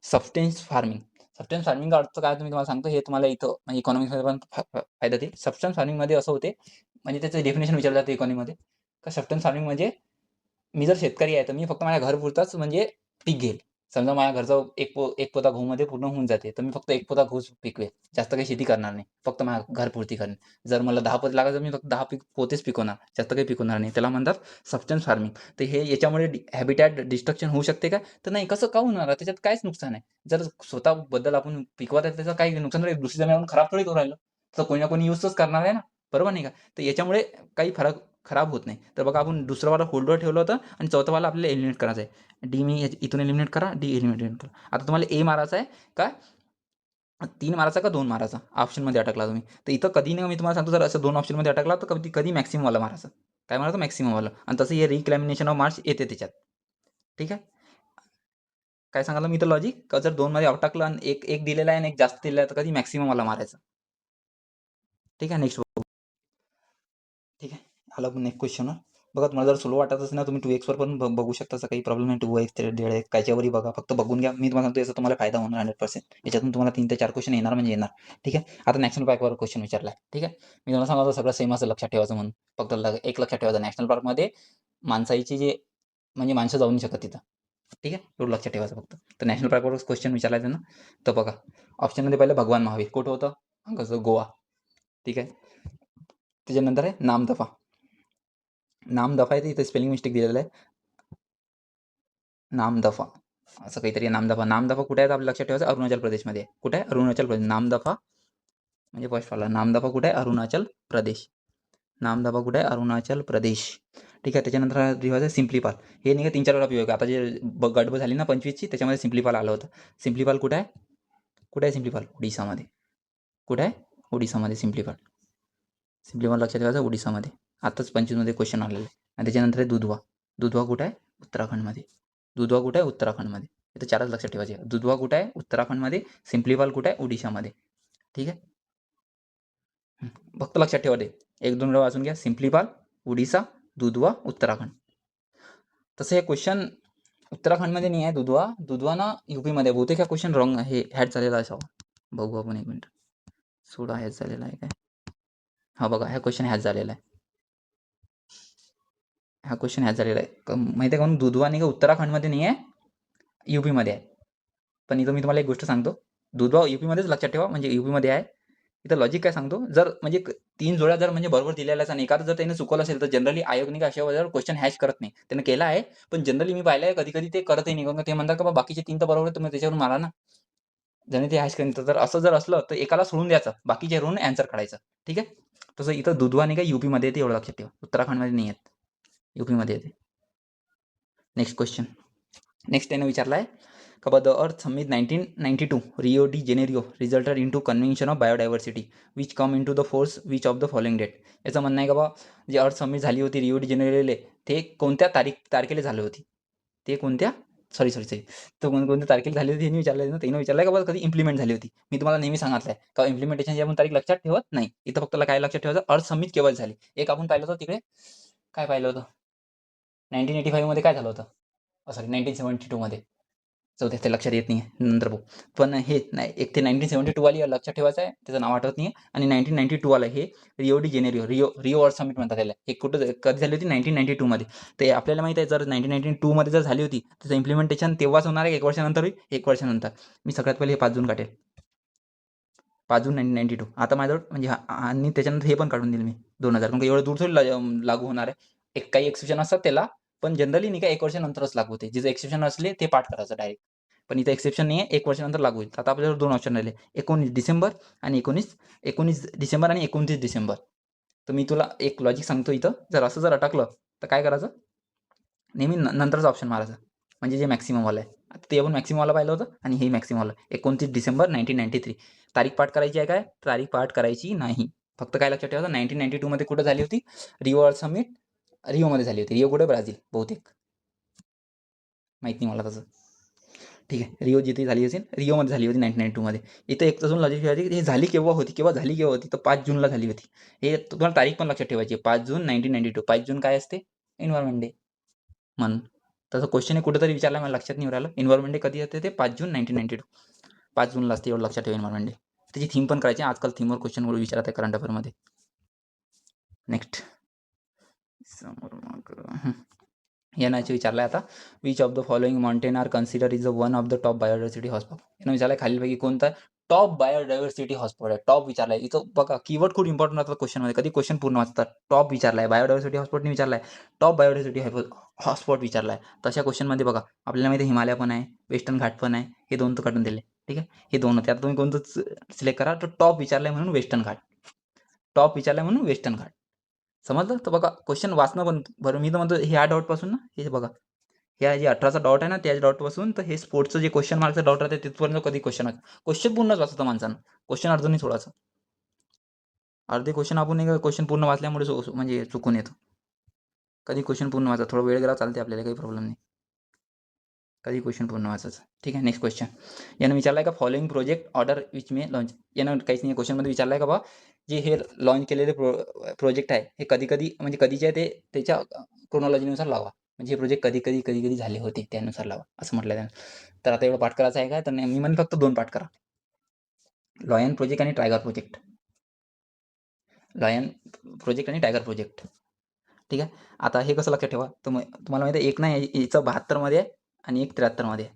सबस्टन्स फार्मिंगचा अर्थ काय तुम्ही तुम्हाला सांगतो. हे तुम्हाला इथं म्हणजे इकॉनॉमिक्समध्ये पण फायदा देईल. सबस्टन्स फार्मिंगमध्ये असं होते, म्हणजे त्याचं डेफिनेशन विचारलं जातं इकॉनॉमीमध्ये, का सबस्टन्स फार्मिंग म्हणजे मी जर शेतकरी आहे तर मी फक्त माझ्या घरपुरताच म्हणजे पीक घेईल. समजा माझ्या घरचा एक पोता गहूमध्ये पूर्ण होऊन जाते, तर मी फक्त एक पोता गहूच पिकवेल. जास्त काही शेती करणार नाही, फक्त माझ्या घरपुरती करणे. जर मला 10 पोते लागायचं, मी फक्त 10 पोतेच पिकवणार, जास्त काही पिकवणार नाही. त्याला म्हणतात सबस्टन्स फार्मिंग. तर हे याच्यामुळे हॅबिटॅट डिस्ट्रक्शन होऊ शकते का, तर नाही. कसं का होणार, त्याच्यात काहीच नुकसान आहे. जर स्वतःबद्दल आपण पिकवत आहे त्याचं काही नुकसान नाही. दुसरी जमीन आपण खराब थोडी करू राहिलो, तर कोणी ना कोणी यूजच करणार आहे ना, बरोबर नाही का. तर याच्यामुळे काही फरक खराब होत नाही. तर बघा, आपण दुसरं वाला होल्डवर ठेवलं होतं आणि चौथा वाला आपल्याला एलिमिनेट करायचं आहे. डी मी इथून एलिमिनेट करा, डी एलिमिनेट करा. आता तुम्हाला ए मारायचा आहे का 3 मारायचा का 2 मारायचा, ऑप्शनमध्ये अटकला तुम्ही. तर इथं कधी नाही, मी तुम्हाला सांगतो, जर असं 2 ऑप्शनमध्ये अटकला तर कधी कधी मॅक्सिममवाला मारायचा. काय मारायचं, मॅक्सिममवाला. आणि तसं हे रिक्लॅमिनेशन ऑफ मार्स येते त्याच्यात. ठीक आहे. काय सांगायला मी इथं लॉजिक, का जर 2 मध्ये अटकलं आणि एक दिलेला आहे आणि एक जास्त दिलेला आहे, तर कधी मॅक्सिममवाला मारायचा. ठीक आहे. नेक्स्ट. ठीक आहे. आला पण नेक्स्ट क्वेश्चनवर. बघा, तुम्हाला जर स्लो वाटत असेल ना, तुम्ही 2x पण बघू शकता, असं काही प्रॉब्लेम नाही. 2x 1.5x कायच्यावरही बघा, फक्त बघून घ्या. मी तुम्हाला सांगतो याचा तुम्हाला फायदा होणार 100%. याच्यातून तुम्हाला 3 ते 4 क्वेश्चन येणार म्हणजे येणार. ठीक आहे. आता नॅशनल पार्कवर क्वेश्चन विचारला आहे. ठीक आहे. मी तुम्हाला सांगतो सगळं सेम असं लक्षात ठेवायचं म्हणून. फक्त एक लक्षात ठेवायचं, नॅशनल पार्कमध्ये माणसाची जे म्हणजे माणसं जाऊ नाही शकत तिथं. ठीक आहे. एवढं लक्षात ठेवायचं फक्त. तर नॅशनल पार्कवर क्वेश्चन विचारला आहे ना, तर बघा ऑप्शनमध्ये पहिलं भगवान महावीर कुठं होतं, कसं गोवा. ठीक आहे. त्याच्यानंतर आहे नामदफा. नामदफा आहे, ते इथे स्पेलिंग मिस्टेक दिलेलं आहे. नामदफा असं काहीतरी. नामदफा कुठे आहे, आपल्या लक्षात ठेवायचं, अरुणाचल प्रदेशमध्ये आहे. कुठे आहे, अरुणाचल प्रदेश. नामदफा म्हणजे फर्स्ट वाला नामदफा कुठे आहे, अरुणाचल प्रदेश. नामदफा कुठे आहे, अरुणाचल प्रदेश. ठीक आहे. त्याच्यानंतर ठेवायचं सिम्प्लिपाल. हे नाही का 3-4 वेळा पिऊ. आता जे गडबड झाली ना 25ची, त्याच्यामध्ये सिम्प्लिपाल आलं होतं. सिम्प्लिपाल कुठे आहे, कुठे आहे सिम्प्लिपाल, ओडिसामध्ये. कुठे आहे, ओडिसामध्ये सिम्प्लिपाल. सिम्प्लिपाल लक्षात ठेवायचं, ओडिसामध्ये. आताच 25मध्ये क्वेश्चन आलेलं आहे. आणि त्याच्यानंतर आहे दुधवा. दुधवा कुठे आहे, उत्तराखंडमध्ये. दुधवा कुठे आहे, उत्तराखंडमध्ये. इथं 4च लक्षात ठेवायचे. दुधवा कुठे आहे, उत्तराखंडमध्ये. सिम्प्लिपाल कुठे आहे, ओडिशामध्ये. ठीक आहे. फक्त लक्षात ठेवा ते 1-2 वेळा वाचून घ्या. सिम्प्लिपाल, ओडिसा, दुधवा, उत्तराखंड. तसं हे क्वेश्चन उत्तराखंडमध्ये नाही आहे दुधवा. दुधवा ना यूपीमध्ये. बहुतेक हा क्वेश्चन रॉंग हे हॅड झालेला असावा. बघू आपण 1 मिनिट. सोडा हॅच झालेला आहे काय. हा बघा, हा क्वेश्चन हॅच झालेला आहे. हा क्वेश्चन हॅच झालेला आहे. माहिती आहे का, दुधवा नाही का उत्तराखंडमध्ये नाही आहे, यूपीमध्ये आहे. पण इथं मी तुम्हाला एक गोष्ट सांगतो, दुधवा यूपीमध्येच लक्षात ठेवा, म्हणजे यूपीमध्ये आहे. इथं लॉजिक काय सांगतो, जर म्हणजे 3 जोड्या जर म्हणजे बरोबर दिलेल्याच आणि एखादं जर त्याने चुकवलं असेल, तर जनरली आयोग नाही का अशा वेळेवर क्वेश्चन हॅश करत नाही. त्यानं केला आहे, पण जनरली मी पाहिलं आहे कधी-कधी ते करतही नाही. कारण ते म्हणतात, की बाकीचे 3 तर बरोबर आहेत, तुम्ही त्याच्यावरून मारा ना. ज्याने ते हॅश करेन. तर असं जर असलं, तर एकाला सोडून द्यायचं. बाकीचे रोवून ॲन्सर काढायचं. ठीक आहे. तसं इथं दुधवा नाही का यूपीमध्ये येते, एवढं लक्षात ठेवा. उत्तराखंडमध्ये नाही येत. यूपीमध्ये येते. Next question. नेक्स्ट त्याने विचारला आहे का the earth summit 1992 Rio de Janeiro resulted in to convention of biodiversity which come in to the force which of the following date. याचं म्हणणं आहे का बा जे अर्थ समिट झाली होती रिओ डी जेनेरिओले, ते कोणत्या तारखेला झाली होती. ते कोणत्या सॉरी तर कोणत्या तारखेला झाली होती हे विचारलं ना. त्यानं विचारलं का बा कधी इम्प्लिमेंट झाली होती. मी तुम्हाला नेहमी सांगितलंय का इम्प्लिमेंटेशनची आपण तारीख लक्षात ठेवत नाही. इथं फक्त काय लक्षात ठेवायचं, अर्थ समिट केव्हा झाली. एक आपण पाहिलं होतं तिकडे, काय पाहिलं होतं 1985 मध्ये काय झालं होतं, सॉरी 1972 मध्ये. जाऊ दे, ते लक्षात येत नाही नंतर बघू. पण हे नाही, एक ते 1972 वाली लक्षात ठेवायचं आहे, त्याचं नाव आठवत नाही. आणि 1992 वाला हे रिओ डी जेनेरिओ रिओ अर्थ समिट म्हणतात त्याला. हे कुठं कधी झाली होती 1992 मध्ये. ते आपल्याला माहिती आहे, जर 1992 मध्ये जर झाली होती त्याचं इम्प्लिमेंटेशन तेव्हाच होणार आहे, 1 वर्षानंतर होईल. 1 वर्षानंतर. मी सगळ्यात पहिले हे 5 जून काढेल. 5 जून 1992. आता माझ्याजवळ म्हणजे आणि त्याच्यानंतर हे पण काढून देईल मी 2000. मग एवढं दूर थोडी लागू होणार आहे. काही एक्सेप्शन असतात त्याला, पण जनरली नाही का 1 वर्षानंतरच लागू होते. जिथे एक्सेप्शन असले ते पाठ करायचं डायरेक्ट. पण इथं एक्सेप्शन नाही आहे, 1 वर्षानंतर लागू होईल. आता आपल्याजवळ 2 ऑप्शन राहिले, 19 डिसेंबर आणि 19 डिसेंबर आणि 29 डिसेंबर. तर मी तुला एक लॉजिक सांगतो इथं, जर अटकलं तर काय करायचं, नेहमी नंतरचा ऑप्शन मारायचा, म्हणजे जे मॅक्सिममवालं आहे. आता ते आपण मॅक्सिममवाला पाहिलं होतं आणि हे मॅक्सिममवाला 29 डिसेंबर 1993. तारीख पाठ करायची आहे काय, तारीख पाठ करायची नाही. फक्त काय लक्षात ठेवायचं, 1992 मध्ये कुठं झाली होती, रिओ अर्थ समिट रिओमध्ये झाली होती. रिओ कुठे, ब्राझील बहुतेक, माहित नाही मला तसं. ठीक आहे, रिओ जिथे झाली असेल, रिओमध्ये झाली होती 1992 मध्ये. इथं एक अजून लॉजिक ठेवायची, हे झाली केव्हा होती, तर 5 जूनला झाली होती. हे तुम्हाला तारीख पण लक्षात ठेवायची, 5 जून 1992. 5 जून काय असते, एन्व्हायरमेंट डे म्हणून. तसं क्वेश्चन कुठेतरी विचारला, मला लक्षात नाही राहिलं. एन्व्हायरमेंट डे कधी येते, ते 5 जून 1992. 5 जूनला असते, एवढं लक्षात ठेवा एन्व्हायरमेंट डे. त्याची थीम पण करायची, आजकाल थीमवर क्वेश्चन विचारत आहे करंट अफेअरमध्ये. नेक्स्ट समोर मग यानं विचारलं आता, which of the following mountain are consider is one of the top biodiversity hotspot. यानं विचारलं खालीलपैकी कोणता टॉप बायोडायव्हर्सिटी हॉटस्पॉट आहे. टॉप विचारलाय इथं बघा, कीवर्ड खूप इम्पॉर्टंट असतात क्वेश्चनमध्ये. कधी क्वेश्चन पूर्ण वाचतात. टॉप विचारलाय, बायोडायव्हर्सिटी हॉटस्पॉटने विचारलाय, टॉप बायोडायव्हर्सिटी हॉटस्पॉट विचारलाय. तशा क्वेश्चनमध्ये बघा, आपल्याला माहिती आहे हिमालय पण आहे, वेस्टर्न घाट पण आहे. हे 2 तर काढून दिले. ठीक आहे, हे 2 होते. आता तुम्ही कोणतं सिलेक्ट करा. तर टॉप विचारलाय म्हणून वेस्टर्न घाट, टॉप विचारलाय म्हणून वेस्टर्न घाट. समजलं. तर बघा क्वेश्चन वाचणं पण बरं. मी तर म्हणतो ह्या डॉटपासून ना, हे बघा, ह्या जे 18चा डॉट आहे ना, त्या डॉटपासून तर हे स्पोर्ट्सचं जे क्वेश्चन मार्कचं डॉट राहते तिथपर्यंत कधी क्वेश्चन पूर्णच वाचतं माणसानं. क्वेश्चन अर्ध नाही सोडायचं. अर्धे क्वेश्चन आपण नाही, क्वेश्चन पूर्ण वाचल्यामुळे म्हणजे चुकून येतो. कधी क्वेश्चन पूर्ण वाचा, थोडा वेळ गेला चालते आपल्याला, काही प्रॉब्लेम नाही. कधी क्वेश्चन पूर्ण वाचायचं. ठीक आहे. Next question. यानं विचारलाय का following project order which may launch. यानं काहीच नाही, क्वेश्चनमध्ये विचारलाय का बा जे हे लॉन्च केलेले प्रोजेक्ट आहे, हे कधी म्हणजे कधीचे आहे, ते त्याच्या क्रोनॉलॉजीनुसार लावा. म्हणजे हे प्रोजेक्ट कधी झाले होते त्यानुसार लावा, असं म्हटलं त्यानं. तर आता एवढं पाठ करायचं आहे काय, तर मी म्हणेन फक्त 2 पाठ करा, लॉयन प्रोजेक्ट आणि टायगर प्रोजेक्ट. लॉयन प्रोजेक्ट आणि टायगर प्रोजेक्ट. ठीक आहे. आता हे कसं लक्षात ठेवा, तुम्हाला माहिती आहे, एक नाही याचं 72 मध्ये आहे आणि एक 73 मध्ये आहे.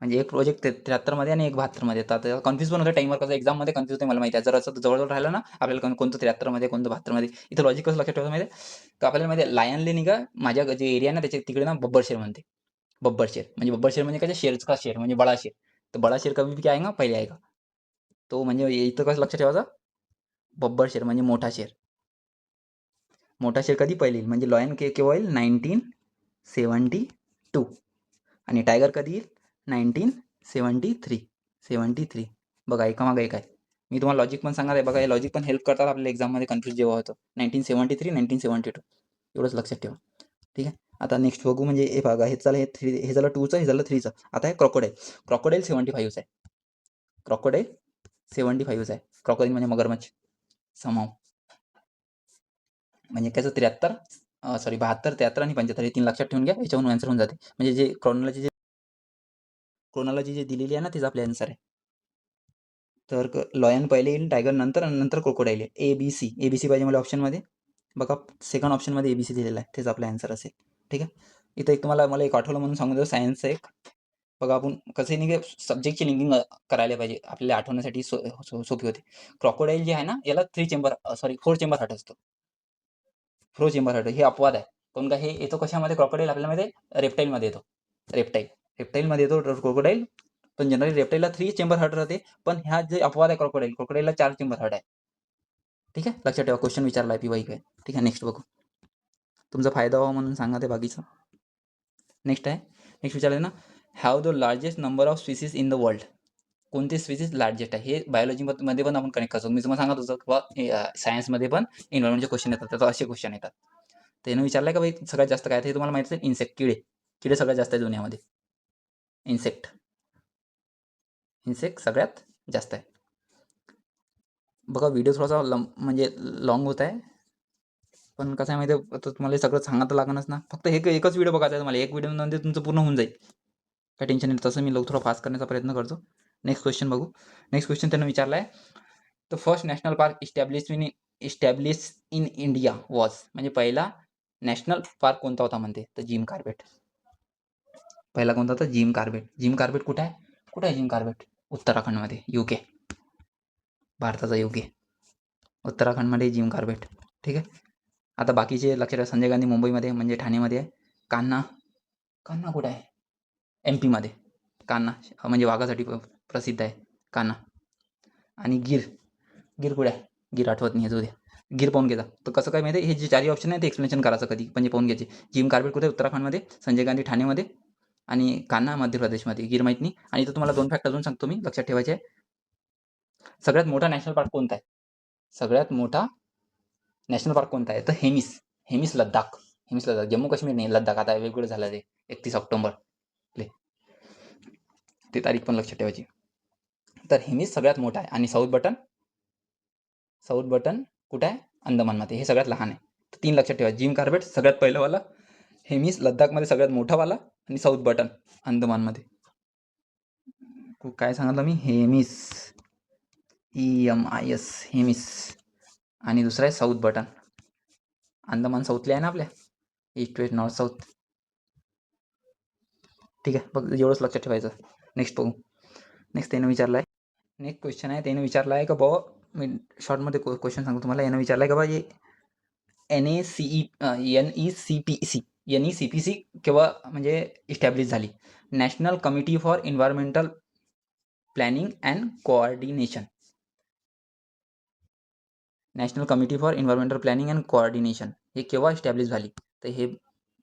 म्हणजे एक प्रोजेक्ट 73 मध्ये आणि एक 72 मध्ये. तर आता कन्फ्यूज पण होतं टाइमर, कसं एक्झाममध्ये कन्फ्यूज होते मला माहिती आहे. जर असं जवळ राहिलं ना आपल्याला, कोणतं 73 मध्ये कोणतं 72 मध्ये, इथं लॉजिक कसं लक्षात ठेवायचं माहिती आहे का, आपल्याला माहिती आहे लायनले नाही का, माझ्या जे एरिया आहे ना त्याच्या तिकडे ना बब्बर शेर म्हणते. बब्बर शेर म्हणजे काय, शेरच का शेर म्हणजे बडा शेर. तर बडा शेर कभी भी क्या आएगा, पहिले आएगा. तो म्हणजे इथं कसं लक्षात ठेवायचं, बब्बर शेर म्हणजे मोठा शेर. मोठा शेर कधी पहिले येईल, म्हणजे लॉयन केव्हा येईल, 1972. आणि टायगर कधी येईल, 1973. बघा, एकामागे एक आहे. मी तुम्हाला लॉजिक पण सांगणार आहे बघा, हे लॉजिक पण हेल्प करतात आपल्याला एक्झाममध्ये कन्फ्यूज जेव्हा होतं. 1973, 1972 एवढंच लक्षात ठेवा. ठीक आहे. आता नेक्स्ट बघू, म्हणजे हे बघा, हे झालं, हे झालं 2चं, हे झालं 3चं. आता हे क्रोकोडाईल 75 आहे. क्रोकोडाईल 75 आहे. क्रोकोडाईल म्हणजे मगरमच्छ. समाव म्हणजे त्याचं 73, 72, 73 आणि 75 हे 3 लक्षात ठेवून घ्या. याच्यावरून आन्सर होऊन जाते. म्हणजे जे क्रोनॉलॉजी जे दिलेली आहे ना, तेच आपले आन्सर आहे. तर लॉयन पहिले येईल, टायगर नंतर, आणि नंतर क्रोकोडाईल येईल. ABC पाहिजे मला ऑप्शनमध्ये. बघा, सेकंड ऑप्शनमध्ये ABC दिलेला आहे, तेच आपला आन्सर असेल. ठीक आहे. इथं एक मला एक आठवलं म्हणून सांगून देतो, सायन्सचं एक बघा आपण कसं नाही की सब्जेक्टची लिंकिंग करायला पाहिजे, आपल्याला आठवण्यासाठी सोपी होते. क्रोकोडाईल जे आहे ना, याला 4 चेंबर हार्ट असतो. 4 चेंबर हार्ट हे अपवाद आहे. काऊन का हे येतो कशामध्ये क्रोकोडाईल आपल्याला माहिती आहे रेप्टाईलमध्ये येतो. रेप्टाईलमध्ये येतो क्रोकोडाईल. पण जनरली रेप्टाईलला 3 चेंबर हार्ट राहते. पण ह्या जे अपवाद आहे क्रोकोडाईलला 4 चेंबर हार्ट आहे. ठीक आहे, लक्षात ठेवा. क्वेश्चन विचारला आहे पीवाय काय. ठीक आहे, नेक्स्ट बघू. तुमचा फायदा व्हावा म्हणून सांगा ते बाकीचं. नेक्स्ट विचारलं ना, have the largest number of species in the world. कोणते स्पीसीज लार्जेस्ट आहे हे बायोलॉजीमध्ये पण आपण कनेक्ट करतो. मी तुम्हाला सांगत होतो किंवा सायन्समध्ये पण एन्व्हायरमेंटचे क्वेश्चन येतात, त्याचा असे क्वेश्चन येतात. त्यानं विचारलंय का भाई सगळ्यात जास्त काय, हे तुम्हाला माहिती आहे. इन्सेक्ट, किडे सगळ्यात जास्त आहे दुनियामध्ये. इन्सेक्ट सगळ्यात जास्त आहे. बघा व्हिडिओ थोडासा म्हणजे लॉंग होत आहे, पण कसं आहे माहिती आहे, आता तुम्हाला सगळं सांगायला लागणच ना. फक्त एकच व्हिडिओ बघायचा आहे तुम्हाला. एक व्हिडिओमध्ये तुमचं पूर्ण होऊन जाईल, काय टेन्शन नाही. तसं मी थोडं फास्ट करण्याचा प्रयत्न करतो. नेक्स्ट क्वेश्चन बघू. नेक्स्ट क्वेश्चन त्यानं विचारला आहे, the first national park establish in India was, म्हणजे पहिला नॅशनल पार्क कोणता होता म्हणते, तर जिम कॉर्बेट. पहिला कोणता होता, जिम कॉर्बेट. जिम कॉर्बेट कुठे आहे जिम कॉर्बेट? उत्तराखंडमध्ये, UK, भारताचा UK, उत्तराखंडमध्ये जिम कॉर्बेट. ठीक आहे. आता बाकीचे लक्षात ठेवा. संजय गांधी मुंबईमध्ये म्हणजे ठाणेमध्ये आहे. कान्हा कुठे आहे? MP मध्ये. कान्हा म्हणजे वाघासाठी प्रसिद्ध आहे कान्हा. आणि गिर कुठे आहे? गिर आठवत नाही, जाऊ द्या. गिर पाहून घ्यायचा. तर कसं काय माहिती आहे, हे जे 4 ऑप्शन आहे ते एक्सप्लेनेशन करायचं कधी म्हणजे पाहून घ्यायचे. जिम कॉर्बेट कुठे? उत्तराखंडमध्ये. संजय गांधी ठाणेमध्ये. आणि कान्हा मध्य प्रदेशमध्ये. गिर माहीत नाही. आणि इथं तुम्हाला 2 फॅक्ट अजून सांगतो मी, लक्षात ठेवायचे. सगळ्यात मोठा नॅशनल पार्क कोणता आहे? सगळ्यात मोठा नॅशनल पार्क कोणता आहे? तर हेमिस लद्दाख. जम्मू काश्मीर नाही, लद्दाख. आता वेगवेगळं झालं ते 31 ऑक्टोबर ते तारीख पण लक्षात ठेवायची. तर हेमिस सगळ्यात मोठा आहे. आणि साऊथ बटन कुठे आहे? अंदमानमध्ये. हे सगळ्यात लहान आहे. तर 3 लक्षात ठेवा. जिम कॉर्बेट सगळ्यात पहिलंवाला, हेमिस लद्दाखमध्ये सगळ्यात मोठावाला, आणि साऊथ बटन अंदमानमध्ये. काय सांगितलं मी? हेमिस, EMIS, हेमिस. आणि दुसरा आहे साऊथ बटन. अंदमान साऊथला आहे ना आपल्या, ईस्ट वेस्ट नॉर्थ साऊथ. ठीक आहे, फक्त एवढंच लक्षात ठेवायचं. नेक्स्ट बघू. नेक्स्ट त्यानं विचारलं आहे, नेक्स्ट क्वेश्चन आहे. त्यानं विचारलं आहे का भाऊ, मी शॉर्टमध्ये क्वेश्चन सांगतो तुम्हाला. यानं विचारलं आहे का बा, हे NECPC केव्हा म्हणजे इस्टॅब्लिश झाली? National committee for environmental planning and coordination. National committee for environmental planning and coordination हे केव्हा इस्टॅब्लिश झाली? तर हे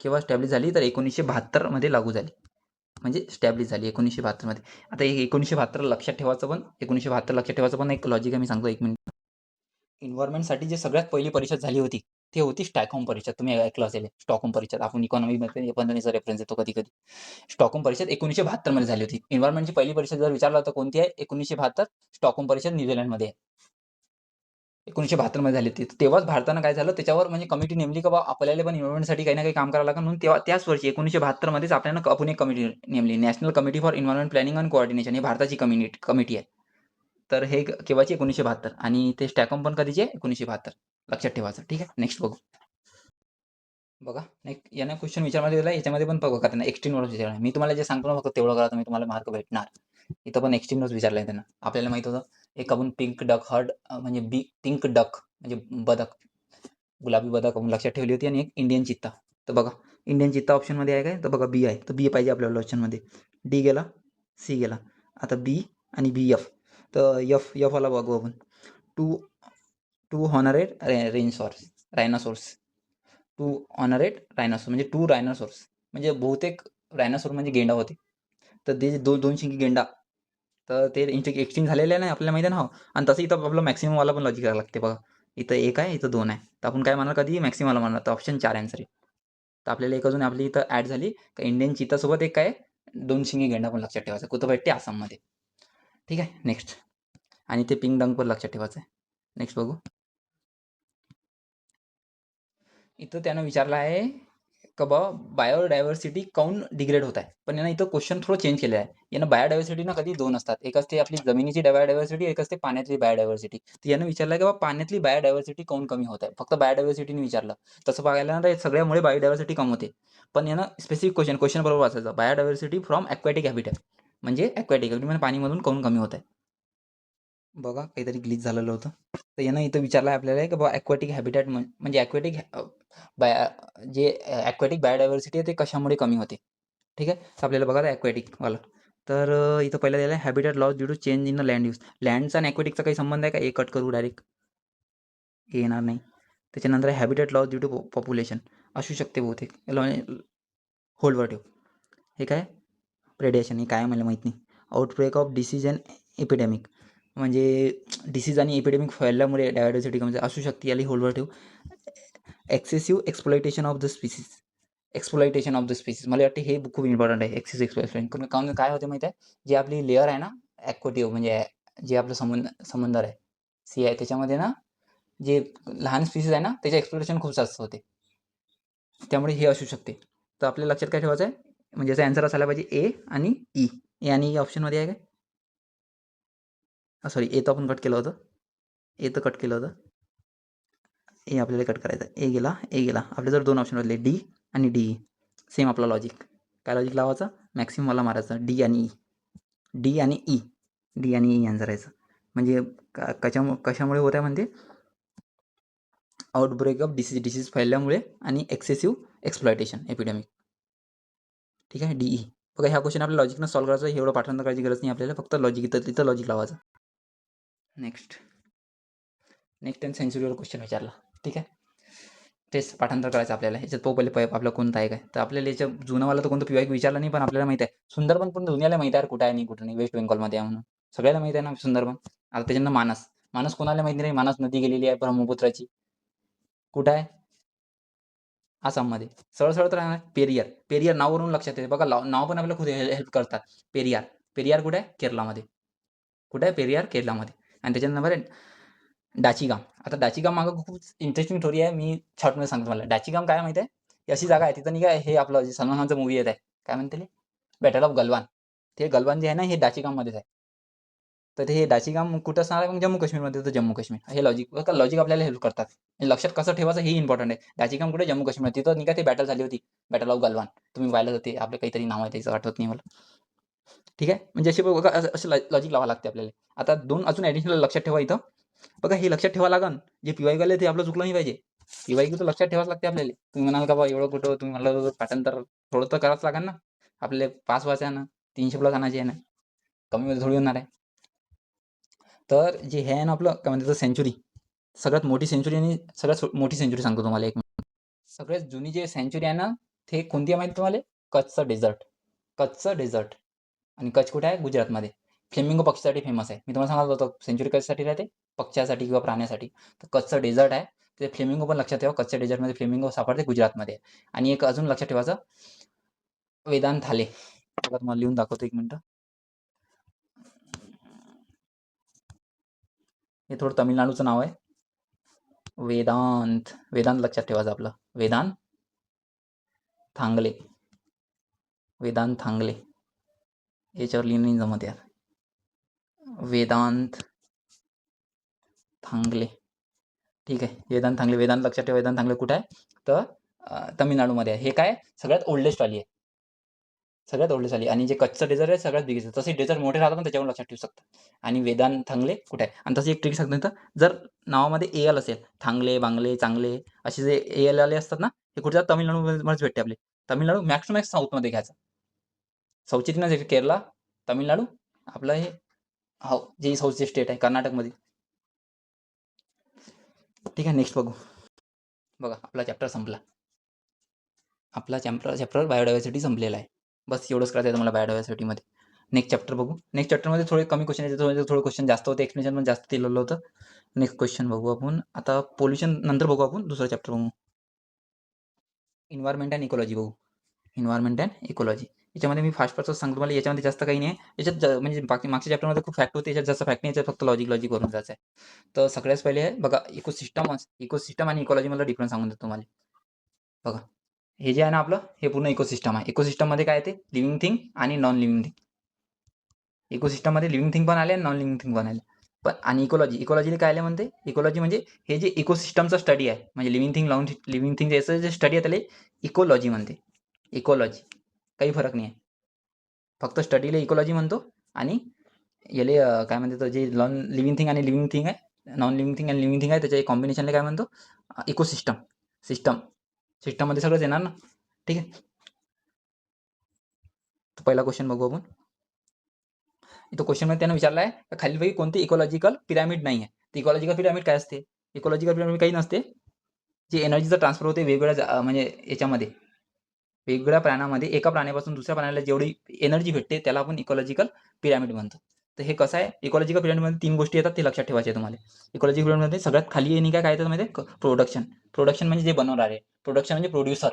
केव्हा इस्टॅब्लिश झाली? तर 1972 मध्ये लागू झाली, म्हणजे स्टॅब्लिश झाली 1972 मध्ये. आता हे 1972 लक्षात ठेवायचं, पण 1972 लक्षात ठेवायचं पण एक लॉजिक आहे, मी सांगतो 1 मिनिट. एन्व्हायरमेंटसाठी जे सगळ्यात पहिली परिषद झाली होती, ती होती स्टॉकहोम परिषद. तुम्ही ऐकलं असेल स्टॉकहोम परिषद. आपण इकॉनॉमीमध्ये पण त्याचा रेफरन्स येतो कधी. स्टॉकहोम परिषद 1972 मध्ये झाली होती. एन्व्हायरमेंटची पहिली परिषद जर विचारला तर कोणती आहे? 1972 स्टॉकहोम परिषद न्यूझीलंडमध्ये आहे. 1972 मध्ये झाली होती. तेव्हाच भारतानं काय झालं, त्याच्यावर म्हणजे कमिटी नेमली, का बा आपल्याला पण एन्व्हायरमेंटसाठी काही ना काही काम करावं लागेल. म्हणून तेव्हा त्याच वर्षी 1972 मध्येच आपल्याला आपण एक कमिटी नेमली, national committee for environment planning and coordination. ही भारताची कमिटी आहे. तर हे केव्हाची? 1972. आणि ते स्टॉकहोम पण कधीचे? 1972. लक्षात ठेवायचं. ठीक आहे, नेक्स्ट बघू. बघा नेक्स्ट यानं क्वेश्चन विचारमध्ये दिला, याच्यामध्ये पण बघा त्यांना एक्स्ट्रीम नॉलेज विचारलं. मी तुम्हाला जे सांगतो ना फक्त तेवढं करा, तुम्ही तुम्हाला मार्क भेटणार. इथं पण एक्स्ट्रीम नॉलेज विचारलंय त्यांना. आपल्याला माहित होतं एक आपण पिंक डक हर्ड म्हणजे पिंक डक म्हणजे बदक, गुलाबी बदक आपण लक्षात ठेवली होती. आणि एक इंडियन चित्ता. तर बघा इंडियन चित्ता ऑप्शनमध्ये आहे काय? तर बघा बी आहे. तर बी पाहिजे आपल्याला ऑप्शनमध्ये. डी गेला, सी गेला. आता बी आणि BF. तर एफ वाला बघू आपण. टू हॉनरेड रायनासोर्स. टू ऑनरेट रायनासोर म्हणजे 2 रायनासोर्स, म्हणजे बहुतेक रायनासोर म्हणजे गेंडा होते. तर ते 2 शिंगी गेंडा, तर ते एक्सटिंक्ट झालेले नाही, आपल्याला माहिती आहे ना. आणि तसं इथं आपलं मॅक्सिमम वाला पण लॉजिक करावं लागते. बघा इथं 1 आहे, इथं 2 आहे. तर आपण काय म्हणणार कधी? मॅक्सिमम वाला म्हणणार. तर ऑप्शन 4 आन्सर आहे. तर आपल्याला एक अजून आपली इथं ॲड झाली का इंडियन चीतासोबत एक काय 2 शिंगी गेंडा पण लक्षात ठेवायचा. कुठं भेटते? आसाममध्ये. ठीक आहे, नेक्स्ट. आणि ते पिंक डंक पण लक्षात ठेवायचं आहे. नेक्स्ट बघू. इथं त्यानं विचारलं आहे का बा बायोडायव्हर्सिटी काऊन डिग्रेड होत आहे. पण यानं इथं क्वेश्चन थोडं चेंज केलेलं आहे. यानं बायोडायव्हर्सिटी ना कधी 2 असतात. एक असते आपली जमिनीची बायोडायव्हर्सिटी, एक असते पाण्यातली बायोडायव्हर्सिटी. तर यानं विचारलं की बाबा पाण्यातली बायोडायव्हर्सिटी काऊन कमी होत आहे. फक्त बायोडायव्हर्सिटीने विचारलं. तसं बघायला ना सगळ्यामुळे बायोडायव्हर्सिटी कमी होते. पण यानं स्पेसिफिक क्वेश्चन बरोबर वाचायचं. Biodiversity from aquatic habitat. म्हणजे ॲक्वॅटिक म्हणजे पाणीमधून काऊन कमी होत आहे. बघा काहीतरी ग्लिच झालेलं होतं. तर यानं इथं विचारलं आहे आपल्याला की बाबा ॲक्वॅटिक हॅबिटॅट म्हणजे ॲक्वॅटिक जे ॲक्वॅटिक बायोडायव्हर्सिटी आहे ते कशामुळे कमी होते. ठीक आहे. तर आपल्याला बघा ॲक्वॅटिकवालं. तर इथं पहिलं दिलं आहे habitat loss due to change in the land use. लँडचा आणि ॲक्वॅटिकचा काही संबंध आहे का? ए कट करू डायरेक्ट. येणार नाही. त्याच्यानंतर habitat loss due to population असू शकते बहुतेक. होल्डवर ठेव. हे काय? प्रेडिएशन हे काय मला माहीत नाही. Outbreak of disease and epidemic म्हणजे डिसीज आणि एपिडेमिक फैलल्यामुळे डायव्हर्सिटी कमी असू शकते. याला होल्डवर ठेव. Excessive exploitation of the species. Exploitation of the species मला वाटते हे खूप इम्पॉर्टंट आहे. एक्सेसिव्ह एक्सप्लॉयटेशन कारण काय होते माहिती आहे, जे आपली लेअर आहे ना ॲक्वेटिव्ह म्हणजे जे आपलं समंदर आहे सी आहे त्याच्यामध्ये ना जे लहान स्पीसीज आहे ना त्याचे एक्सप्लोरेशन खूप जास्त होते. त्यामुळे हे असू शकते. तर आपल्या लक्षात काय ठेवायचं आहे म्हणजे याचा आन्सर असायला पाहिजे ए आणि ई. ए आणि ई ऑप्शनमध्ये आहे काय? सॉरी ए तर आपण कट केलं होतं. ए तर कट केलं होतं. ए आपल्याला कट करायचं आहे. ए गेला. आपले जर 2 ऑप्शन बदले डी आणि डी. सेम आपला लॉजिक. काय लॉजिक लावायचं? मॅक्सिममला मारायचं. डी आणि ई. डी आणि ई. डी आणि ई आन्सर यायचं. म्हणजे कशामुळे होत आहे म्हणते? आउटब्रेक ऑफ डिसीज फैलल्यामुळे आणि एक्सेसिव्ह एक्सप्लॉयटेशन एपिडेमिक. ठीक आहे. D E. बघा ह्या क्वेश्चन आपल्या लॉजिकनं सॉल्व्ह करायचं. हे एवढं पाठांतर करायची गरज नाही आपल्याला. फक्त लॉजिक इथं लॉजिक लावायचं. नेक्स्ट आणि सेन्चुरीवर क्वेश्चन विचारला. ठीक आहे. तेच पाठांतर करायचं आपल्याला. ह्याच्यात पहिले आपलं कोणतं आहे काय. तर आपल्याला याच्या जुनंवाला तर कोणतं पीवाय विचारलं नाही, पण आपल्याला माहिती आहे. सुंदरबन पण दुनियाला माहिती आहे कुठं आहे आणि कुठं नाही. वेस्ट बेंगॉलमध्ये आहे म्हणून. सगळ्याला माहिती आहे ना सुंदरबन. आता त्याच्यानं मानस. मानस कोणाला माहिती नाही. मानस नदी गेलेली आहे ब्रह्मपुत्राची. कुठं आहे? आसाममध्ये. सरळ तर आहे पेरियार. पेरियार नावावरून लक्षात येते. बघा नाव पण आपल्याला खूप हेल्प करतात. पेरियार. पेरियार कुठे आहे? केरलामध्ये. कुठे आहे? पेरियार केरलामध्ये. आणि त्याच्यानंतर डाचीगाम. आता डाचीगाम मागं खूप इंटरेस्टिंग स्टोरी आहे. मी शॉर्टमध्ये सांगतो तुम्हाला. डाचीगाम काय माहिती आहे? ही अशी जागा आहे तिथं नाही काय हे आपलं जे सलमान खानचा मूव्ही येत आहे. काय म्हणते ते? Battle of Galwan. ते गलवान जे आहे ना हे डाचीगाममध्येच आहे. तर ते हे डाचीगाम कुठं असणार आहे? मग जम्मू काश्मीरमध्ये. तर जम्मू काश्मीर. हे लॉजिक आपल्याला हेल्प करतात. हे लक्षात कसं ठेवायचं हे इम्पॉर्टंट आहे. डाचीगाम कुठे? जम्मू काश्मीर. तिथं नाही का ती बॅटल झाली होती. Battle of Galwan. तुम्ही पाहिलं तर ते आपलं काहीतरी नाव आहे त्याचं आठवत नाही मला. ठीक आहे. म्हणजे असे बघा असं लॉजिक लावावं लागते आपल्याला. आता 2 अजून ॲडिशनल लक्षात ठेवा इथं. बघा हे लक्षात ठेवावं लागेल. जे पी-वाय ते आपलं चुकलं नाही पाहिजे. पी-वाय तर लक्षात ठेवावंच लागते आपल्याला. तुम्ही म्हणाल का बा एवढं कुठं तुम्ही म्हणलं पाठांतर थोडं तर करावंच लागेल ना. आपल्याला पास व्हायचं आहे ना. 300 प्लस आणायचे आहे ना. कमीमध्ये थोडी होणार आहे. तर जे हे आहे ना आपलं काय म्हणतात सेंचुरी. सगळ्यात मोठी सेंचुरी आणि सगळ्यात मोठी सेंचुरी सांगतो तुम्हाला एक. सगळ्यात जुनी जी सेंचुरी आहे ना, ते कोणती आहे माहिती तुम्हाला? कच्छचं डेझर्ट. कच्छचं डेझर्ट. आणि कच्छ कुठे आहे? गुजरातमध्ये. फ्लेमिंगो पक्षीसाठी फेमस आहे. मी तुम्हाला सांगितलं होतं सेंचुरी कशासाठी राहते? पक्ष्यासाठी किंवा प्राण्यासाठी. तर कच्छचं डेझर्ट आहे. ते फ्लेमिंगो पण लक्षात ठेवा. कच्छच्या डेझर्टमध्ये फ्लेमिंगो सापडते गुजरातमध्ये. आणि एक अजून लक्षात ठेवायचं वेदांथाले. बघा तुम्हाला लिहून दाखवतो 1 मिनिटं. हे थोडं तमिळनाडूचं नाव आहे. वेदांत लक्षात ठेवायचं आपलं. वेदांत थांगले. वेदांत थांगले. याच्यावर लिहिणं नाही जमत यार. वेदांत थांगले. ठीक आहे. वेदांत थांगले. वेदांत लक्षात ठेवा. वेदांत थांगले कुठे आहे? तर तमिळनाडूमध्ये आहे. हे काय सगळ्यात ओल्डेस्ट वाली आहे. सगळ्यात ओल्डेस्ट वाली आणि जे कच्छचं डेझर्ट आहे सगळ्यात बिगेस्ट आहे. तसे डेझर्ट मोठे राहतात पण त्याच्यावरून लक्षात ठेवू शकता. आणि वेदांत थांगले कुठे आहे? आणि तशी एक ट्रिक सांगतो इथं. जर नावामध्ये एल असेल, थांगले, बांगले, चांगले असे जे एल आले असतात ना, हे कुठच्या तमिळनाडूमध्येच भेटते आपले. तमिळनाडू मॅक्स टू मॅक्स साऊथमध्ये घ्यायचं. साऊथची ना केरला, तमिळनाडू आपलं हे हो जे साऊथचे स्टेट आहे कर्नाटकमध्ये. ठीक आहे. नेक्स्ट बघू. बघा आपला चॅप्टर संपला. आपला चॅप्टर बायोडायव्हर्सिटी संपलेला आहे. बस एवढंच करायचं आहे तुम्हाला बायोडायव्हर्सिटीमध्ये. नेक्स्ट चॅप्टर बघू. नेक्स्ट चॅप्टरमध्ये थोडे कमी क्वेश्चन येते. थोडे क्वेश्चन जास्त होते. एक्सप्लेनेशन पण जास्त दिलेलं होतं. नेक्स्ट क्वेश्चन बघू आपण. आता पोल्युशन नंतर बघू आपण. दुसरा चॅप्टर बघू. एन्व्हायरमेंट अँड इकॉलॉजी बघू. Environment and ecology. याच्यामध्ये मी फास्ट सांगतो तुम्हाला. याच्यामध्ये जास्त काही नाही आहे. याच्यात म्हणजे बाकी मागच्या चॅप्टरमध्ये खूप फॅक्ट होते. याच्यात जास्त फॅक्ट नाही. याच्यात फक्त लॉजिक वरून जायचं आहे. तर सगळ्यात पहिले आहे बघा इकोसिस्टम आणि इकॉलॉजी मधला डिफरन्स सांगून देतो तुम्हाला. बघा हे जे आहे ना आपलं, हे पूर्ण इकोसिस्टम आहे. इकोसिस्टममध्ये काय येते? लिव्हिंग थिंग आणि नॉन लिव्हिंग थिंग. इकोसिस्टममध्ये लिव्हिंग थिंग पण आले आणि नॉन लिव्हिंग थिंग पण आले. पण आणि इकॉलॉजीला काय आले म्हणते? इकॉलॉजी म्हणजे हे जे इकोसिस्टमचा स्टडी आहे, म्हणजे living thing, non living thing याचं जे स्टडी आहे त्याला इकॉलॉजी म्हणते. इकॉलॉजी. काही फरक नाही आहे. फक्त स्टडीला इकॉलॉजी म्हणतो आणि याले काय म्हणते जे नॉन लिव्हिंग थिंग आणि लिव्हिंग थिंग आहे, नॉन लिव्हिंग थिंग आणि लिव्हिंग थिंग आहे, त्याच्या कॉम्बिनेशनला काय म्हणतो? इकोसिस्टम. सिस्टममध्ये सगळंच येणार ना. ठीक आहे. तर पहिला क्वेश्चन बघू आपण. इथं क्वेश्चनमध्ये त्यानं विचारला आहे खालीलपैकी कोणते इकॉलॉजिकल पिरॅमिड नाही आहे. तर इकॉलॉजिकल पिरॅमिड काय असते? इकॉलॉजिकल पिरॅमिड काही नसते. जे एनर्जीचं ट्रान्सफर होते वेगवेगळ्या म्हणजे याच्यामध्ये वेगवेगळ्या प्राण्यामध्ये एका प्राण्यापासून दुसऱ्या प्राण्याला जेवढी एनर्जी भेटते त्याला आपण इकॉलॉजिकल पिरॅमिड म्हणतो. तर हे कसं आहे? इकॉलॉजिकल पिरॅमिडमध्ये 3 गोष्टी येतात ते लक्षात ठेवायचे तुम्हाला. इकॉलॉजिकल पिरॅमिडमध्ये सगळ्यात खाली आणि काय येतं माहिती आहे? प्रोडक्शन. प्रोडक्शन म्हणजे जे बनवणारे. प्रोडक्शन म्हणजे प्रोड्युसर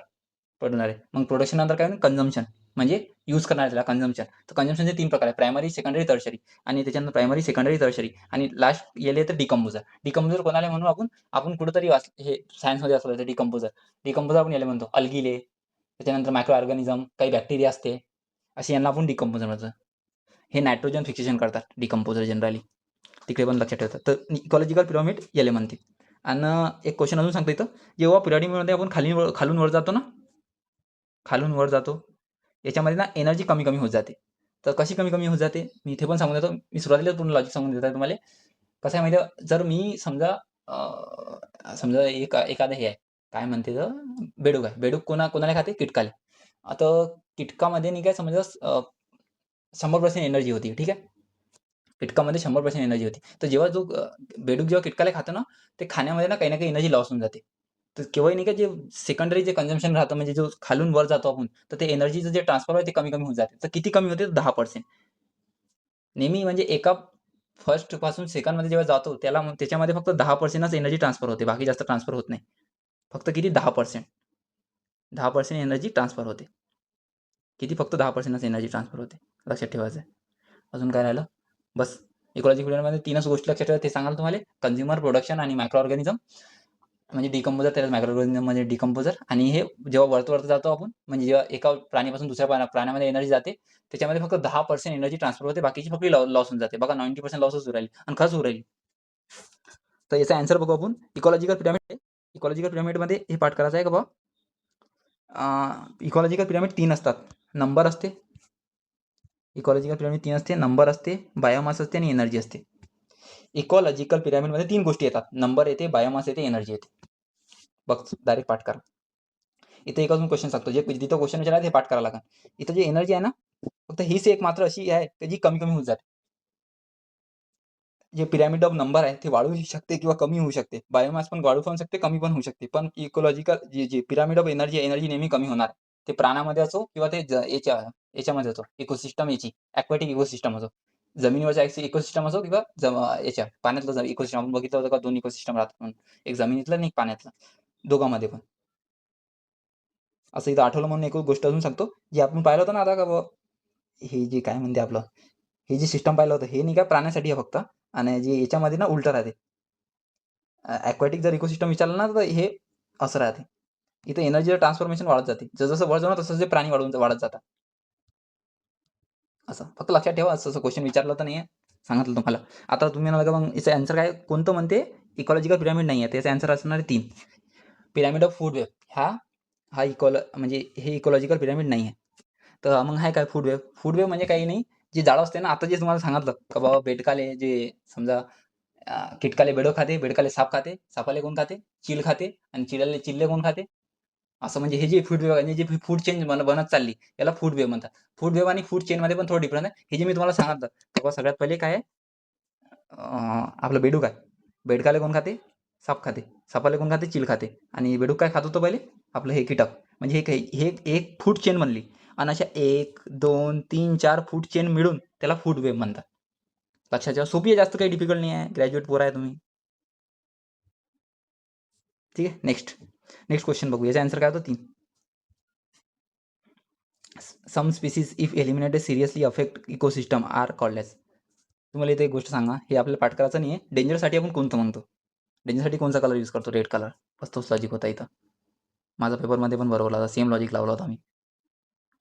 बनवणारे. मग प्रोडक्शन नंतर काय होतं? कन्झम्पशन म्हणजे यूज करणारे त्याला कन्झम्पशन. तर कन्झम्पशनचे 3 प्रकार आहेत. प्रायमरी, सेकंडरी, टर्शरी आणि त्याच्यानंतर प्रायमरी, सेकंडरी, टर्शरी आणि लास्ट येले तर डिकंपोजर. डिकंपोजर कोणाला म्हणू आपण? आपण कुठेतरी हे सायन्समध्ये असलं तर डिकंपोजर. डिकंपोजर आपण याला म्हणतो. अल्गीले, त्याच्यानंतर मायक्रो ऑर्गॅनिझम, काही बॅक्टेरिया असते. असे यांना आपण डिकंपोजर म्हणतो. हे नायट्रोजन फिक्सेशन करतात डिकंपोजर जनरली. तिकडे पण लक्षात ठेवतात. तर इकॉलॉजिकल पिरॅमिड याला म्हणते. आणि एक क्वेश्चन अजून सांगतो इथं. जेव्हा पिरॅमिडमध्ये आपण खालून वर जातो ना, खालून वर जातो, याच्यामध्ये ना एनर्जी कमी कमी होत जाते. तर कशी कमी कमी होत जाते? मी इथे पण सांगून देतो. मी सुरुवातीलाच पूर्ण लॉजिक सांगून देत आहे तुम्हाला. कसं आहे माहिती आहे? जर मी समजा एखादं हे आहे, काय म्हणते तर बेडूक आहे. बेडूक कोणाला खाते? कीटकाला. आता कीटकामध्ये नाही काय समजा 100% एनर्जी होती. ठीक आहे. कीटकामध्ये 100% एनर्जी होती. तर जेव्हा बेडूक जेव्हा कीटकाला खातो ना, ते खाण्यामध्ये ना काही एनर्जी लॉस होऊन जाते. तर केव्हाही नाही का जे सेकंडरी जे कन्झम्पशन राहतं म्हणजे जो खालून वर जातो आपण, तर ते एनर्जीचं जे ट्रान्सफर आहे ते कमी-कमी होत जाते. तर किती कमी होते? 10%. नेहमी म्हणजे एका फर्स्टपासून सेकंडमध्ये जेव्हा जातो त्याच्यामध्ये फक्त 10%च एनर्जी ट्रान्सफर होते. बाकी जास्त ट्रान्सफर होत नाही. फक्त किती? 10%. 10% एनर्जी ट्रान्सफर होते. किती? फक्त 10%च एनर्जी ट्रान्सफर होते. लक्षात ठेवायचं आहे. अजून काय राहिलं? बस. इकॉलॉजिकल पिरियडमध्ये 3च गोष्टी लक्षात ठेवा ते सांगाल तुम्हाला. कन्झ्युमर, प्रोडक्शन आणि मायक्रो ऑर्गॅनिझम. म्हणजे डिकंपोजर त्याला मायक्रो ऑर्गॅनिझम म्हणजे डिकंपोजर आणि हे जेव्हा वरती जातो आपण म्हणजे जेव्हा एका प्राण्यापासून दुसऱ्या प्राण्यामध्ये एनर्जी जाते, त्याच्यामध्ये फक्त 10% एनर्जी ट्रान्सफर होते. बाकीची फक्त लॉस होऊन जाते. बघा 90% लॉसच होऊ राहिली आणि खरंच होऊ राहिली. तर याचा आन्सर बघू आपण. इकॉलॉजिकल पिरॅमिड इकॉलॉजिकल पिरॅमिडमध्ये हे पाठ करायचं आहे का बघा. इकॉलॉजिकल पिरॅमिड 3 असतात. नंबर असते. इकॉलॉजिकल पिरॅमिड 3 असते. नंबर असते, बायोमास असते आणि एनर्जी असते. इकॉलॉजिकल पिरॅमिडमध्ये 3 गोष्टी येतात. नंबर येते, बायोमास येते, एनर्जी येते. बघ डायरेक्ट पाठ करा. इथे एक अजून क्वेश्चन सांगतो. जे जिथं क्वेश्चन विचारला ते पाठ करावं लागेल. इथं जी एनर्जी आहे ना, फक्त हीच एक मात्र अशी आहे की जी कमी-कमी होत जाते. जे पिरॅमिड ऑफ नंबर आहे ते वाढू शकते किंवा कमी होऊ शकते. बायोमास पण वाढू पण शकते, कमी पण होऊ शकते. पण इकॉलॉजिकल जे पिरॅमिड ऑफ एनर्जी नेहमी कमी होणार. ते प्राण्यामध्ये असो किंवा ते याच्यामध्ये असो, इकोसिस्टम ॲक्वाटिक इकोसिस्टम असो. जमिनीवरचा इकोसिस्टम असो किंवा पाण्यातलं इकोसिस्टम आपण बघितलं होतं का 2 इकोसिस्टम राहतात म्हणून. एक जमिनीतलं आणि एक पाण्यातलं. दोघांमध्ये पण. असं इथं आठवलं म्हणून एक गोष्ट अजून सांगतो. जे आपण पाहिलं होतं ना आता का हे जे काय म्हणते आपलं, हे जे सिस्टम पाहिलं होतं हे नाही का प्राण्यासाठी आहे फक्त आणि जे याच्यामध्ये ना उलटं राहते. ॲक्वाटिक जर इकोसिस्टम विचारलं ना तर हे असं राहते. इथे एनर्जीचं ट्रान्सफॉर्मेशन वाढत जाते. जसं वर जाऊ ना तसं ते प्राणी वाढत जातात. असं. फक्त लक्षात ठेवा असं क्वेश्चन विचारलं तर नाहीये. सांगितलं तुम्हाला. आता तुम्ही म्हणाल का मग याचं आन्सर काय कोणतं म्हणते? इकॉलॉजिकल पिरॅमिड नाहीये. त्याचं आन्सर असणार आहे 3. पिरॅमिड ऑफ फूड वेव्ह हा म्हणजे हे इकॉलॉजिकल पिरॅमिड नाहीये. तर मग आहे काय फूड वेव्ह? फूड वेव्ह म्हणजे काही नाही. जे झाडं असते ना, आता जे तुम्हाला सांगितलं का बाबा बेडकाले जे समजा कीटकाले बेडं खाते, बेडकाले साप खाते, सापाले कोण खाते? चील खाते आणि चिल्ले कोण खाते? असं म्हणजे हे जे फूड वेव्ह आहे, जे फूड चेन बनत चालली, याला फूड वेव्ह म्हणतात. फूड वेव्ह आणि फूड चेनमध्ये पण थोडं डिफरन्स आहे. हे जे मी तुम्हाला सांगितलं, तेव्हा सगळ्यात पहिले काय आहे? आपलं बेडूक आहे. बेडकाले कोण खाते? साप खाते. सापाला कोण खाते? चील खाते. आणि बेडूक काय खात होतं पहिले? आपलं हे कीटक. म्हणजे हे एक फूड चेन बनली. आणि अशा 1, 2, 3, 4 फूड चेन मिळून त्याला फूड वेव्ह म्हणतात. लक्षात ठेवा. सोपी आहे, जास्त काही डिफिकल्ट नाही आहे. ग्रॅज्युएट पोरं आहे तुम्ही. ठीक आहे. नेक्स्ट क्वेश्चन बघू. याचा आन्सर काय होतं? 3. Some species if eliminated seriously affect ecosystem are called as. तुम्हाला इथे एक गोष्ट सांगा. हे आपल्याला पाठ करायचं नाही आहे. डेंजरसाठी आपण कोणतं म्हणतो? डेंजरसाठी कोणचा कलर यूज करतो? Red colour. बस तोच लॉजिक होता इथं. माझा पेपरमध्ये पण बरोबर होता, सेम लॉजिक लावला होता मी.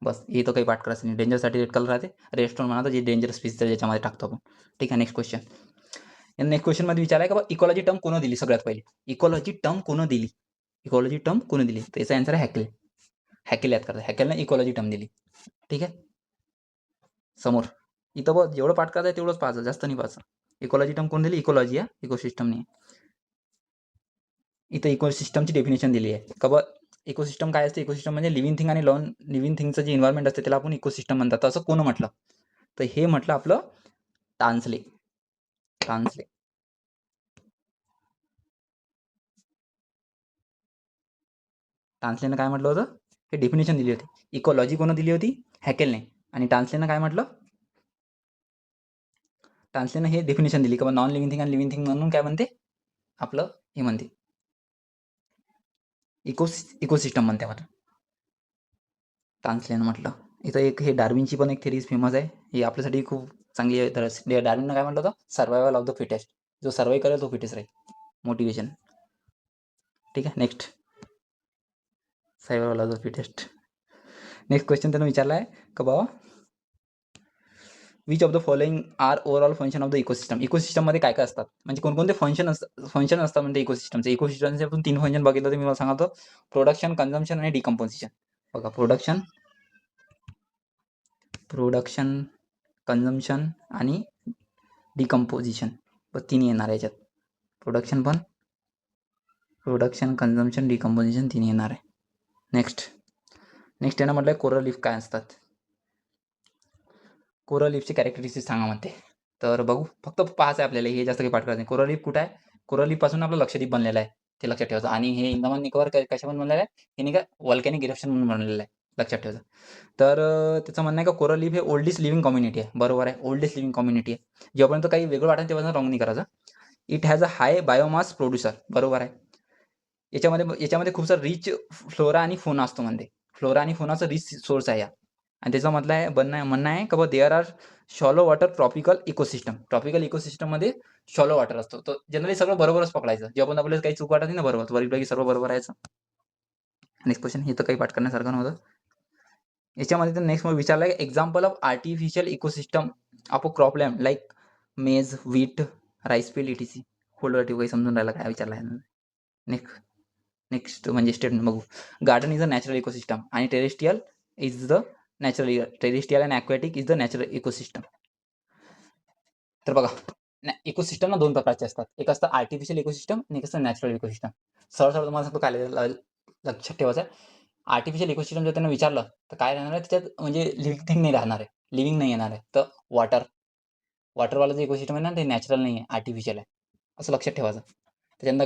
बस हे तर काही पाठ करायचं नाही. डेंजरसाठी रेड कलर राहते, रेडस्टोन म्हणा जे डेंजर स्पीसीज आहे ज्याच्यामध्ये टाकतो आपण. ठीक आहे, नेक्स्ट क्वेश्चन. नेक्स्ट क्वेश्चनमध्ये विचाराय का बा इकॉलॉजी टर्म कोण दिली सगळ्यात पहिले? इकॉलॉजी टर्म कोण दिली? इकॉलॉजी टर्म कोण दिली? तर याचा आन्सर आहे हॅकेल. हॅकेल याद करता, हॅकेलने इकॉलॉजी टर्म दिली. ठीक आहे, समोर इथं बघ जेवढं पाठ करायचं आहे तेवढंच पाहायचं, जास्त नाही पाहायचं. इकॉलॉजी टर्म कोण दिली? इकॉलॉजी, इकोसिस्टम नाही. इथं इकोसिस्टमची डेफिनेशन दिली आहे का बा इकोसिस्टम काय असते? इकोसिस्टम म्हणजे लिव्हिंग थिंग आणि नॉन लिव्हिंग थिंगचं जे एन्व्हायरमेंट असते त्याला आपण इकोसिस्टम म्हणतात. असं कोण म्हटलं? तर हे म्हटलं आपलं टान्सले. टान्सले टान्सलेनं काय म्हटलं होतं? हे डेफिनेशन दिली होती. इकॉलॉजी कोण दिली होती? हॅकेलने. आणि टान्सलेनं काय म्हटलं? टान्सलेनं हे डेफिनेशन दिली का नॉन लिव्हिंग थिंग आणि लिव्हिंग थिंग म्हणून काय म्हणते? आपलं हे म्हणते इकोसिस्टम म्हणते मला. टान्सलेनं म्हटलं. इथं एक हे डार्विनची पण एक थेरीज फेमस आहे. ही आपल्यासाठी खूप चांगली आहे. तर डार्विननं काय म्हटलं होतं? Survival of the fittest. जो सर्वाईव्ह करेल तो फिटेस्ट राहील. मोटिवेशन. ठीक आहे, next. Survival of the fittest. Next question त्यानं विचारला आहे का बाबा which of the following are overall function of the ecosystem. इकोसिस्टममध्ये काय काय असतात, म्हणजे कोणकोणते फंक्शन असतात म्हणजे इकोसिस्टमचे. इकोसिस्टमचे आपण 3 फंक्शन बघितलं तर मी मला सांगतो. प्रोडक्शन, कन्झम्पशन आणि डिकम्पोजिशन. बघा, प्रोडक्शन, कन्झम्पशन आणि डिकम्पोजिशन. तिन्ही येणार याच्यात. प्रोडक्शन, कन्झम्पशन, डिकम्पोजिशन तिन्ही येणार आहे. नेक्स्ट यानं म्हटलं कोरल लीफ काय असतात. कोरल लीफची कॅरेक्टरिस्टिक सांगा म्हणते. तर बघू, फक्त पाहायचं आहे आपल्याला, हे जास्त काही पाठ करायचं नाही. कोरल लीफ कुठं आहे? कोरल लीफ पासून आपलं लक्षद्वीप बनलेलं आहे, ते लक्षात ठेवायचं. आणि हे अंदमान निकोबार कशापासून बनलेलं आहे? हे नाही का व्हॉल्कॅनिक इरप्शन म्हणून बनलेलं आहे, लक्षात ठेवायचं. तर त्याचं म्हणणं आहे का कोरल लीफ हे ओल्डेस्ट लिव्हिंग कम्युनिटी आहे. बरोबर आहे, ओल्डेस्ट लिव्हिंग कम्युनिटी आहे. जेव्हापर्यंत काही वेगळं वाटेल तेव्हा रॉंग नाही करायचं. It has a high biomass producer. बरोबर आहे. याच्यामध्ये खूप सारा रिच फ्लोरा आणि फोना असतो म्हणते. फ्लोरा आणि फोनाचा रिच सोर्स आहे. आणि त्याचं म्हणणं आहे का there are shallow water tropical ecosystem. Tropical इकोसिस्टममध्ये शॉलो वॉटर असतो. तर जनरली सगळं बरोबरच पकडायचं. जेव्हा पण आपल्याला काही चूक वाटत नाही ना, बरोबर वरील सर्व बरोबर आहे. नेक्स्ट क्वेश्चन, हे तर काही पाठ करण्यासारखं नव्हतं. याच्यामध्ये तर नेक्स्ट मला विचारलं example of artificial ecosystem of a cropland like maize, wheat, rice field etc. होल्ड काही समजून राहिला काय विचारला आहे. नेक्स्ट म्हणजे स्टेटमेंट बघू. Garden is a natural ecosystem आणि terrestrial and aquatic is the natural ecosystem. तर बघा, इकोसिस्टम ना 2 प्रकारचे असतात. एक असतं आर्टिफिशियल इकोसिस्टम आणि एक असतं नॅचरल इकोसिस्टम. सरळ तुम्हाला सांगतो काय लक्षात ठेवायचं आहे. आर्टिफिशियल इकोसिस्टम जर त्यांना विचारलं तर काय राहणार आहे त्याच्यात, म्हणजे लिव्हिंग थिंग नाही राहणार आहे, लिव्हिंग नाही येणार आहे. तर वॉटरवाला जे इकोसिस्टम आहे ना ते नॅचरल नाही आहे, आर्टिफिशियल आहे, असं लक्षात ठेवायचं. त्याच्यानंतर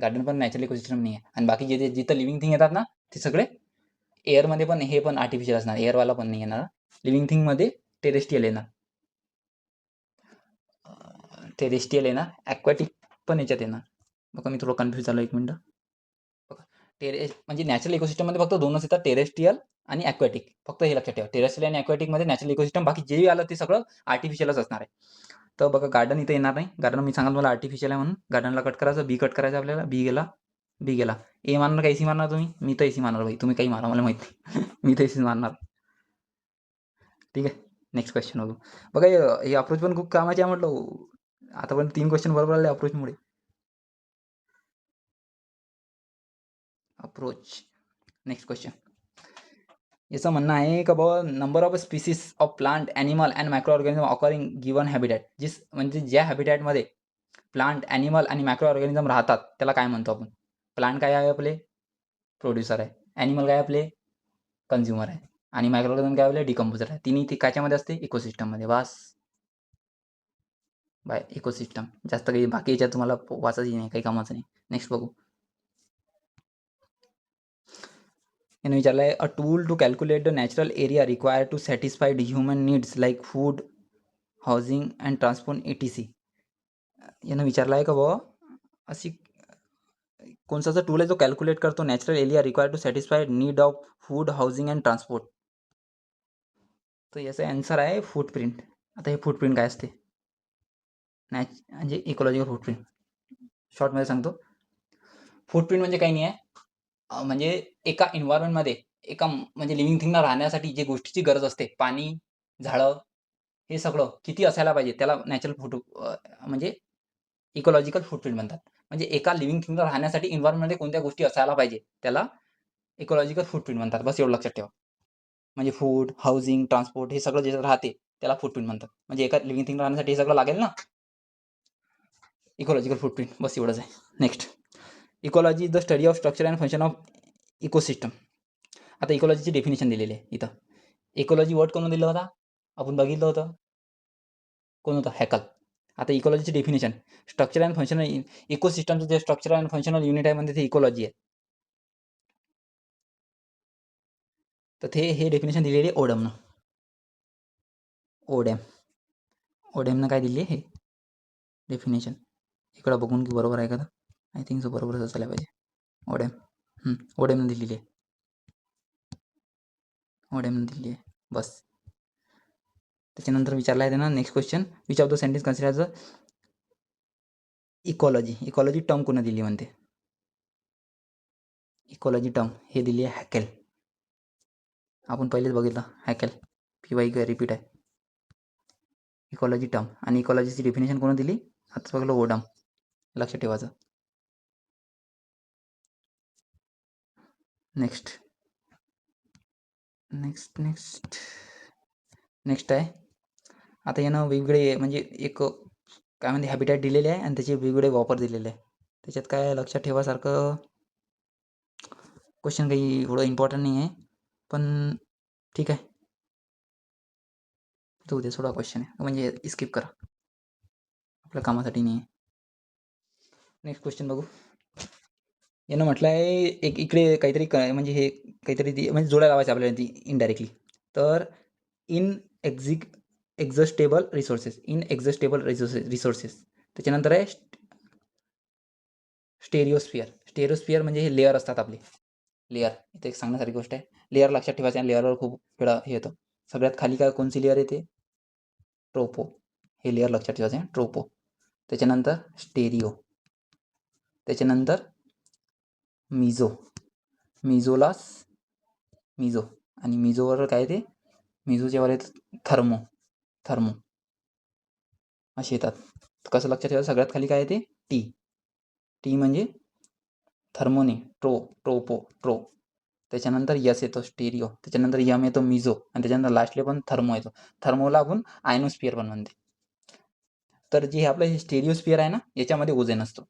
गार्डन पण नॅचरल इकोसिस्टम नाही आहे. आणि बाकी जे जिथं लिव्हिंग थिंग येतात ना ते सगळे एअरमध्ये पण, हे पण आर्टिफिशियल असणार. एअरवाला पण नाही येणार. लिव्हिंग थिंगमध्ये टेरेस्ट्रियल येणार, ॲक्वॅटिक पण याच्यात येणार. बघा मी थोडं कन्फ्यूज झालो, एक मिनिट. बघा, म्हणजे नॅचरल इकोसिस्टममध्ये फक्त 2च येतात, टेरेस्ट्रियल आणि ॲक्वॅटिक. फक्त हे लक्षात ठेवा, टेरेस्ट्रियल आणि ॲक्वॅटिकमध्ये नॅचरल इकोसिस्टम, बाकी जे आलं ते सगळं आर्टिफिशियलच असणार आहे. तर बघा, गार्डन इथं येणार नाही. गार्डन मी सांगाल मला आर्टिफिशियल आहे म्हणून. गार्डनला कट करायचं, बी कट करायचं आपल्याला. बी गेला. ए मारणार का एसी मारणार तुम्ही? मी तर एसी मारणार भाई, तुम्ही काही मारा मला माहिती नाही. मी तर एसी मारणार. ठीक आहे, नेक्स्ट क्वेश्चन बघू. बघा हे अप्रोच पण खूप कामाचे आहे म्हटलं. आता पण 3 क्वेश्चन बरोबर आले अप्रोचमुळे. अप्रोच. Next question. याचं म्हणणं आहे का बाबा number of species of plant, animal and micro organism occurring given habitat. म्हणजे ज्या हॅबिटॅटमध्ये प्लांट, ॲनिमल आणि मायक्रो ऑर्गॅनिझम राहतात त्याला काय म्हणतो आपण? प्लांट काय आहे आपले? प्रोड्युसर आहे. ॲनिमल काय आपले? कन्झ्युमर आहे. आणि मायक्रो ऑर्गॅनिझम काय आपले? डिकम्पोजर आहे. तिन्ही ते काच्यामध्ये असते? इकोसिस्टममध्ये. बस बाय इकोसिस्टम. जास्त काही बाकी याच्यात तुम्हाला वाचायची नाही, काही कामाचं नाही. नेक्स्ट बघू. याने विचारलं आहे a tool to calculate the natural area require to satisfied human needs like food, housing and transport ETC. यानं विचारलं आहे का बाबा अशी कोणचा टूल आहे जो कॅल्क्युलेट करतो natural area require to satisfied need of food, housing and transport. तर याचा आन्सर आहे फूटप्रिंट. आता हे फूटप्रिंट काय असते? म्हणजे इकॉलॉजिकल फूटप्रिंट. शॉर्टमध्ये सांगतो, फूटप्रिंट म्हणजे काही नाही आहे. म्हणजे एका एन्व्हायर्नमेंटमध्ये एका म्हणजे लिव्हिंग थिंगला राहण्यासाठी जे गोष्टीची गरज असते, पाणी, झाडं, हे सगळं किती असायला पाहिजे त्याला नॅचरल म्हणजे इकॉलॉजिकल फुटप्रिंट म्हणतात. म्हणजे एका लिव्हिंग थिंगला राहण्यासाठी एन्व्हायर्नमेंटमध्ये कोणत्या गोष्टी असायला पाहिजे, त्याला इकॉलॉजिकल फुटप्रिंट म्हणतात. बस एवढं लक्षात ठेवा. म्हणजे फूड, हाउसिंग, ट्रान्सपोर्ट हे सगळं जे राहते, त्याला फुटप्रिंट म्हणतात. म्हणजे एका लिव्हिंग थिंग राहण्यासाठी हे सगळं लागेल ना, इकॉलॉजिकल फुटप्रिंट. बस एवढंच आहे. Next, ecology is the study of structure and function of ecosystem. आता इकॉलॉजीची डेफिनेशन दिलेली आहे इथं. इकॉलॉजी वर्ड कोण दिलं होता? आपण बघितलं होतं. कोण होतं? हॅकल. आता इकॉलॉजीची डेफिनेशन, स्ट्रक्चर अँड फंक्शनल इकोसिस्टमचं जे स्ट्रक्चर अँड फंक्शनल युनिट आहे म्हणजे ते इकॉलॉजी आहे. तर हे डेफिनेशन दिलेली आहे ओडमनं. ओडॅमनं काय दिली आहे हे डेफिनेशन. इकडं बघून की बरोबर आहे का? आय थिंक सो बरोबरच असायला पाहिजे. ओडॅमनं दिलेली आहे. बस. त्याच्यानंतर विचारला आहे ना next question, which of the sentence consider as ecology term कोण दिली म्हणते? इकॉलॉजी टर्म हे दिली आहे हॅकेल. आपण पहिलेच बघितलं हॅकेल. PY रिपीट आहे. इकॉलॉजी टर्म आणि इकॉलॉजीची डेफिनेशन कोण दिली? आता बघलं ओडम. लक्षात ठेवायचं. नेक्स्ट आहे. आता यानं वेगवेगळे म्हणजे एक काय म्हणते हॅबिटॅट दिलेले आहे आणि त्याचे वेगवेगळे वापर दिलेले आहे. त्याच्यात काय लक्षात ठेवासारखं क्वेश्चन काही एवढं इम्पॉर्टंट नाही आहे, पण ठीक आहे. तो उद्या सोडा क्वेश्चन आहे, म्हणजे स्किप करा, आपल्या कामासाठी नाही आहे. नेक्स्ट क्वेश्चन बघू. यानं म्हटलं आहे एक इकडे काहीतरी म्हणजे हे काहीतरी म्हणजे जोड्या लावायचं आपल्याला ती इनडायरेक्टली. तर एक्झॉस्टेबल रिसोर्सेस. त्याच्यानंतर आहे स्टेरिओस्फिअर म्हणजे हे लेअर असतात आपले. लेअर इथे एक सांगण्यासारखी गोष्ट आहे. लेअर लक्षात ठेवायचं आणि लेअरवर खूप वेळा हे येतं. सगळ्यात खाली काय कोणची लेअर येते? ट्रोपो. हे लेअर लक्षात ठेवायचं आहे, ट्रोपो. त्याच्यानंतर स्टेरिओ. त्याच्यानंतर मिझो आणि मिझोवर काय ते मिझोच्या वर येतं थर्मो असे येतात. कसं लक्षात ठेवायचं? सगळ्यात खाली काय येते? टी म्हणजे थर्मोने ट्रो. त्याच्यानंतर यस येतो स्टेरिओ. त्याच्यानंतर यम येतो मिझो आणि त्याच्यानंतर लास्टले पण थर्मो येतो. थर्मोला आपण आयनोस्फिअर पण म्हणते. तर जे आपलं हे स्टेरिओस्फिअर आहे ना, याच्यामध्ये ओझोन असतो.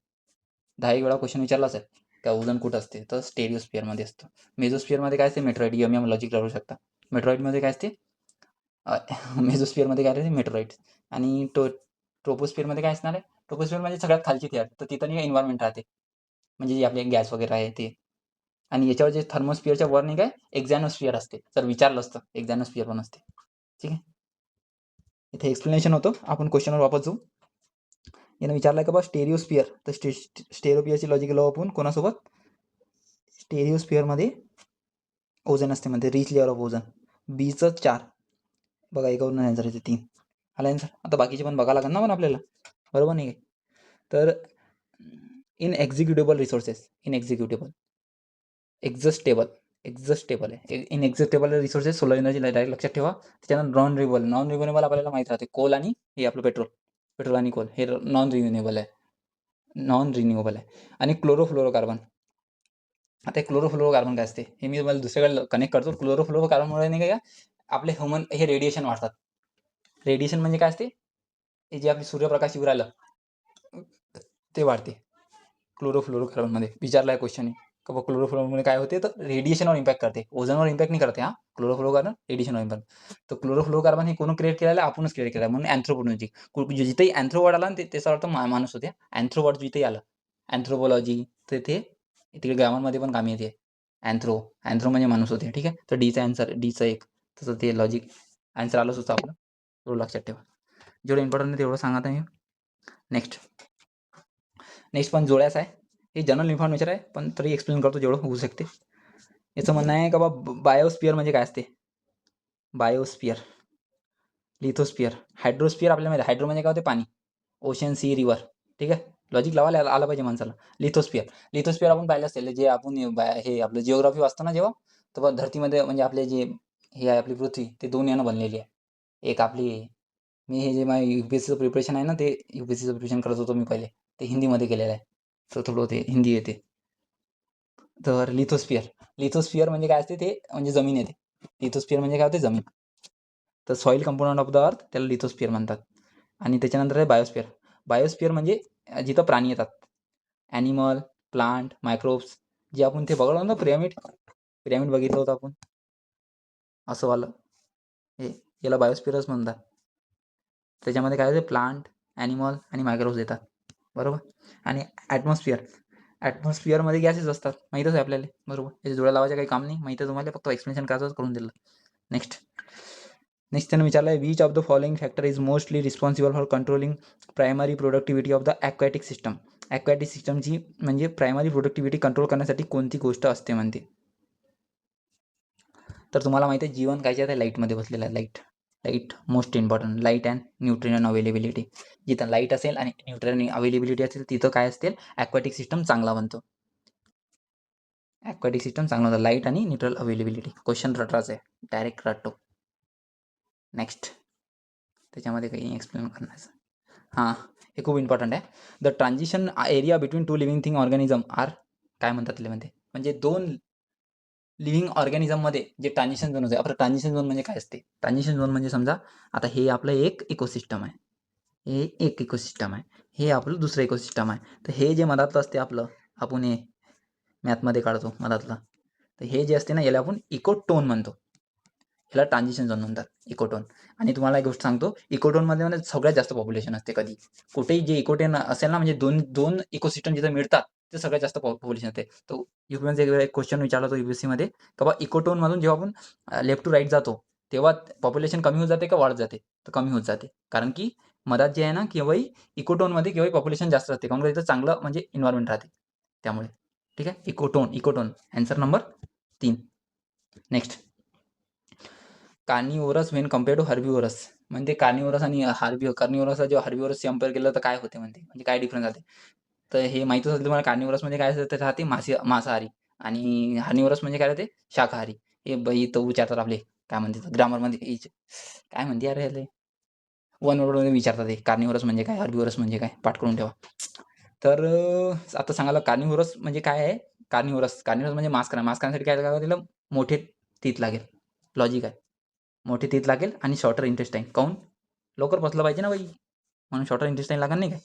10 वेळा क्वेश्चन विचारला असेल का ओझोन कुठं असते? तर स्टेरिओस्फिअरमध्ये असतं. मेझोस्फिअरमध्ये काय असते? मेट्रॉइड. यम लॉजिक लावू शकता. मेट्रॉइडमध्ये काय असते? मेझोस्फिअरमध्ये काय असते? मेट्रॉइड. आणि ट्रोपोस्फिअरमध्ये काय असणार आहे? ट्रोपोस्फिअर म्हणजे सगळ्यात खालची लेअर. तर तिथं नाही एन्व्हायरमेंट राहते, म्हणजे जे आपले गॅस वगैरे आहे ते. आणि याच्यावर जे थर्मोस्फिअरच्या वर नाही काय एक्झॅनोस्फिअर असते. जर विचारलं असतं एक्झॅनोस्फिअर पण असते. ठीक आहे, इथे एक्सप्लेनेशन होतं. आपण क्वेश्चनवर वापस जाऊ. यानं विचारलं का बा स्टेरिओस्फिअर. तर स्टेरिओस्फिअरची लॉजिक लावू आपण कोणासोबत? स्टेरिओस्फिअरमध्ये ओझोन असते म्हणते, रिच लेअर ऑफ ओझोन. बीचं 4. बघा एकावरून आन्सर येते 3. आला आन्सर. आता बाकीचे पण बघा लागेल ना पण आपल्याला, बरोबर नाही काय? तर एक्झिक्युटेबल आहे. इनएक्झिस्टेबल रिसोर्सेस सोलर एनर्जी डायरेक्ट लक्षात ठेवा. त्याच्यानंतर नॉन रिन्युएबल आपल्याला माहिती राहते, कोल आणि हे आपलं पेट्रोल आणि कोल हे नॉन रिन्युएबल आहे. आणि क्लोरोफ्लोरोकार्बन. आता क्लोरोफ्लोरोकार्बन काय असते हे मी मला दुसऱ्याकडे कनेक्ट करतो. क्लोरोफ्लोरोकार्बनमुळे नाही का आपले ह्युमन हे रेडिएशन वाढतात. रेडिएशन म्हणजे काय असते? हे जे आपले सूर्यप्रकाश येऊ राहिलं ते वाढते क्लोरोफ्लोरोकार्बनमध्ये. विचारला आहे क्वेश्चन का बा क्लोरोफ्लोरोमुळे काय होते? तर रेडिएशनवर इम्पॅक्ट करते, ओझोनवर इम्पॅक्ट नाही करते. क्लोरोफ्लोरोकार्बन रेडिएशनवर इम्पॅक्ट. तर क्लोरोफ्लोरोकार्बन हे कोण क्रिएट केलेलं आहे? आपणच क्रिएट केलं आहे. म्हणून अँथ्रोपोलॉजी. जिथेही अँथ्रो वर्ड आला ना त्याचा अर्थ माणूस होते. अँथ्रो वर्ड जिथेही आलं, अँथ्रोपोलॉजी, तर ते तिकडे ग्रामरमध्ये पण कामी येते. अँथ्रो म्हणजे माणूस होते. ठीक आहे, तर डीचा आन्सर, डीचं 1. तसं ते लॉजिक आन्सर आलंच होतं आपलं, तेवढं लक्षात ठेवा. जेवढं इम्पॉर्टंट आहे तेवढं सांगत आहे मी. नेक्स्ट पण जोड्याच आहे. हे जनरल इन्फॉर्मेशन आहे, पण तरी एक्सप्लेन करतो जेवढं होऊ शकते. याचं म्हणणं आहे का बा बायोस्फिअर म्हणजे काय असते? बायोस्फिअर, लिथोस्फिअर, हायड्रोस्फिअर आपल्याला माहिती आहे. हायड्रो म्हणजे काय होते? पाणी. Ocean, sea, river. ठीक आहे, लॉजिक लावायला आलं पाहिजे माणसाला. लिथोस्फिअर आपण पाहिलं असेल, जे आपण हे आपलं जिओग्राफी वाचतो ना जेव्हा, तेव्हा धरतीमध्ये म्हणजे आपले जे हे आहे आपली पृथ्वी, ते 2 यानं बनलेली आहे. एक आपली मी हे जे माझं यू-पी-एस-सीचं प्रिपरेशन आहे ना, ते यू-पी-एस-सीचं प्रिपरेशन करत होतो मी पहिले. ते हिंदीमध्ये केलेलं आहे. तर थोडं ते हिंदी येते. तर लिथोस्फिअर म्हणजे काय असते ते म्हणजे जमीन येते. लिथोस्फिअर म्हणजे काय होते जमीन. तर soil component of the earth त्याला लिथोस्फिअर म्हणतात. आणि त्याच्यानंतर आहे बायोस्फिअर. बायोस्फिअर म्हणजे जिथं प्राणी येतात. ॲनिमल, प्लांट, मायक्रोब्स जे आपण ते बघलो ना पिरॅमिड बघितलं होतं आपण. असं वालं. हे याला बायोस्फिअरच म्हणतात. त्याच्यामध्ये काय होते प्लांट, ॲनिमल आणि मायक्रोब्स येतात. बरोबर? आणि ॲटमॉस्फिअरमध्ये गॅसेस असतात. माहीतच आहे आपल्याला. बरोबर? याच्या जोड्या लावायचं काही काम नाही. माहीत आहे तुम्हाला, फक्त एक्सप्लेनेशन करायचं करून दिलं. नेक्स्ट त्यानं विचारलं आहे, which of the following factor is mostly responsible for controlling primary productivity of the aquatic system. Aquatic सिस्टमची म्हणजे प्रायमरी प्रोडक्टिव्हिटी कंट्रोल करण्यासाठी कोणती गोष्ट असते म्हणते. तर तुम्हाला माहिती आहे जीवन कायच्यात आहे, लाईटमध्ये बसलेलं आहे. Light most important. Light and nutrition availability. जिथं लाईट असेल आणि न्यूट्रिशन अवेलेबिलिटी असेल तिथं काय असेल, ॲक्वॅटिक सिस्टम चांगला बनतो. ॲक्वॅटिक सिस्टम चांगला होतं. लाईट आणि न्यूट्रल अवेलेबिलिटी. क्वेश्चन रटायचं आहे, डायरेक्ट रटतो. नेक्स्ट त्याच्यामध्ये काही एक्सप्लेन करण्याचं. हां, हे खूप इम्पॉर्टंट आहे. The transition area between two living thing organism are काय म्हणतात त्याला म्हणजे 2 लिव्हिंग ऑर्गॅनिझममध्ये जे ट्रान्झिशन झोन होते. आपलं ट्रान्झिशन झोन म्हणजे काय असते? ट्रान्झिशन झोन म्हणजे समजा आता हे आपलं एक इकोसिस्टम आहे. हे एक इकोसिस्टम आहे. हे आपलं दुसरं इकोसिस्टम आहे. तर हे जे मधातलं असते आपलं, आपण हे मॅथमध्ये काढतो मधातलं. तर हे जे असते ना, याला आपण इकोटोन म्हणतो. ह्याला ट्रान्झिशन झोन म्हणतात, इकोटोन. आणि तुम्हाला एक गोष्ट सांगतो, इकोटोनमध्ये म्हणजे सगळ्यात जास्त पॉप्युलेशन असते कधी. कुठेही जे इकोटोन असेल ना, म्हणजे दोन इकोसिस्टम जिथे मिळतात, ते सगळ्यात जास्त पॉप्युलेशन असते. तर यूपीएससीमध्ये एक क्वेश्चन विचारला होता यूपीएससीमध्ये, का बा इकोटोनमधून जेव्हा आपण लेफ्ट टू राईट जातो, तेव्हा पॉप्युलेशन कमी होत जाते का वाढत जाते? तर कमी होत जाते. कारण की मधात जे आहे ना, केव्हाही इकोटोनमध्ये केव्हाही पॉप्युलेशन जास्त असते. कारण तिथं चांगलं म्हणजे एन्व्हायरमेंट राहते. त्यामुळे ठीक आहे. Ecotone answer number 3. Next carnivorous when compare to herbivorous. म्हणजे कार्निवोरस आणि कार्निवोरस जेव्हा हर्बिवोरसशी कम्पेअर केलं तर काय होते म्हणजे काय डिफरन्स राहते? तर हे माहीतच असेल तुम्हाला. कार्निवोरस म्हणजे काय असतं, राहते मांसाहारी आणि हर्निवोरस म्हणजे काय राहते शाकाहारी. हे इथं विचारतात आपले काय म्हणते ग्रामरमध्ये काय म्हणते अरे याले वन वर्डमध्ये विचारतात. हे कार्निवोरस म्हणजे काय, हर्बिवोरस म्हणजे काय, पाठ करून ठेवा. तर आता सांगायला कार्निवोरस म्हणजे काय आहे. कार्निवोरस म्हणजे मांस खाण्यासाठी काय लागेल त्याला, मोठे तीत लागेल. लॉजिक आहे. मोठे तीत लागेल आणि शॉर्टर इंटेस्टाईन. काऊन? लवकर पचलं पाहिजे ना बाई, म्हणून शॉर्टर इंटेस्टाईन लागेल नाही काय.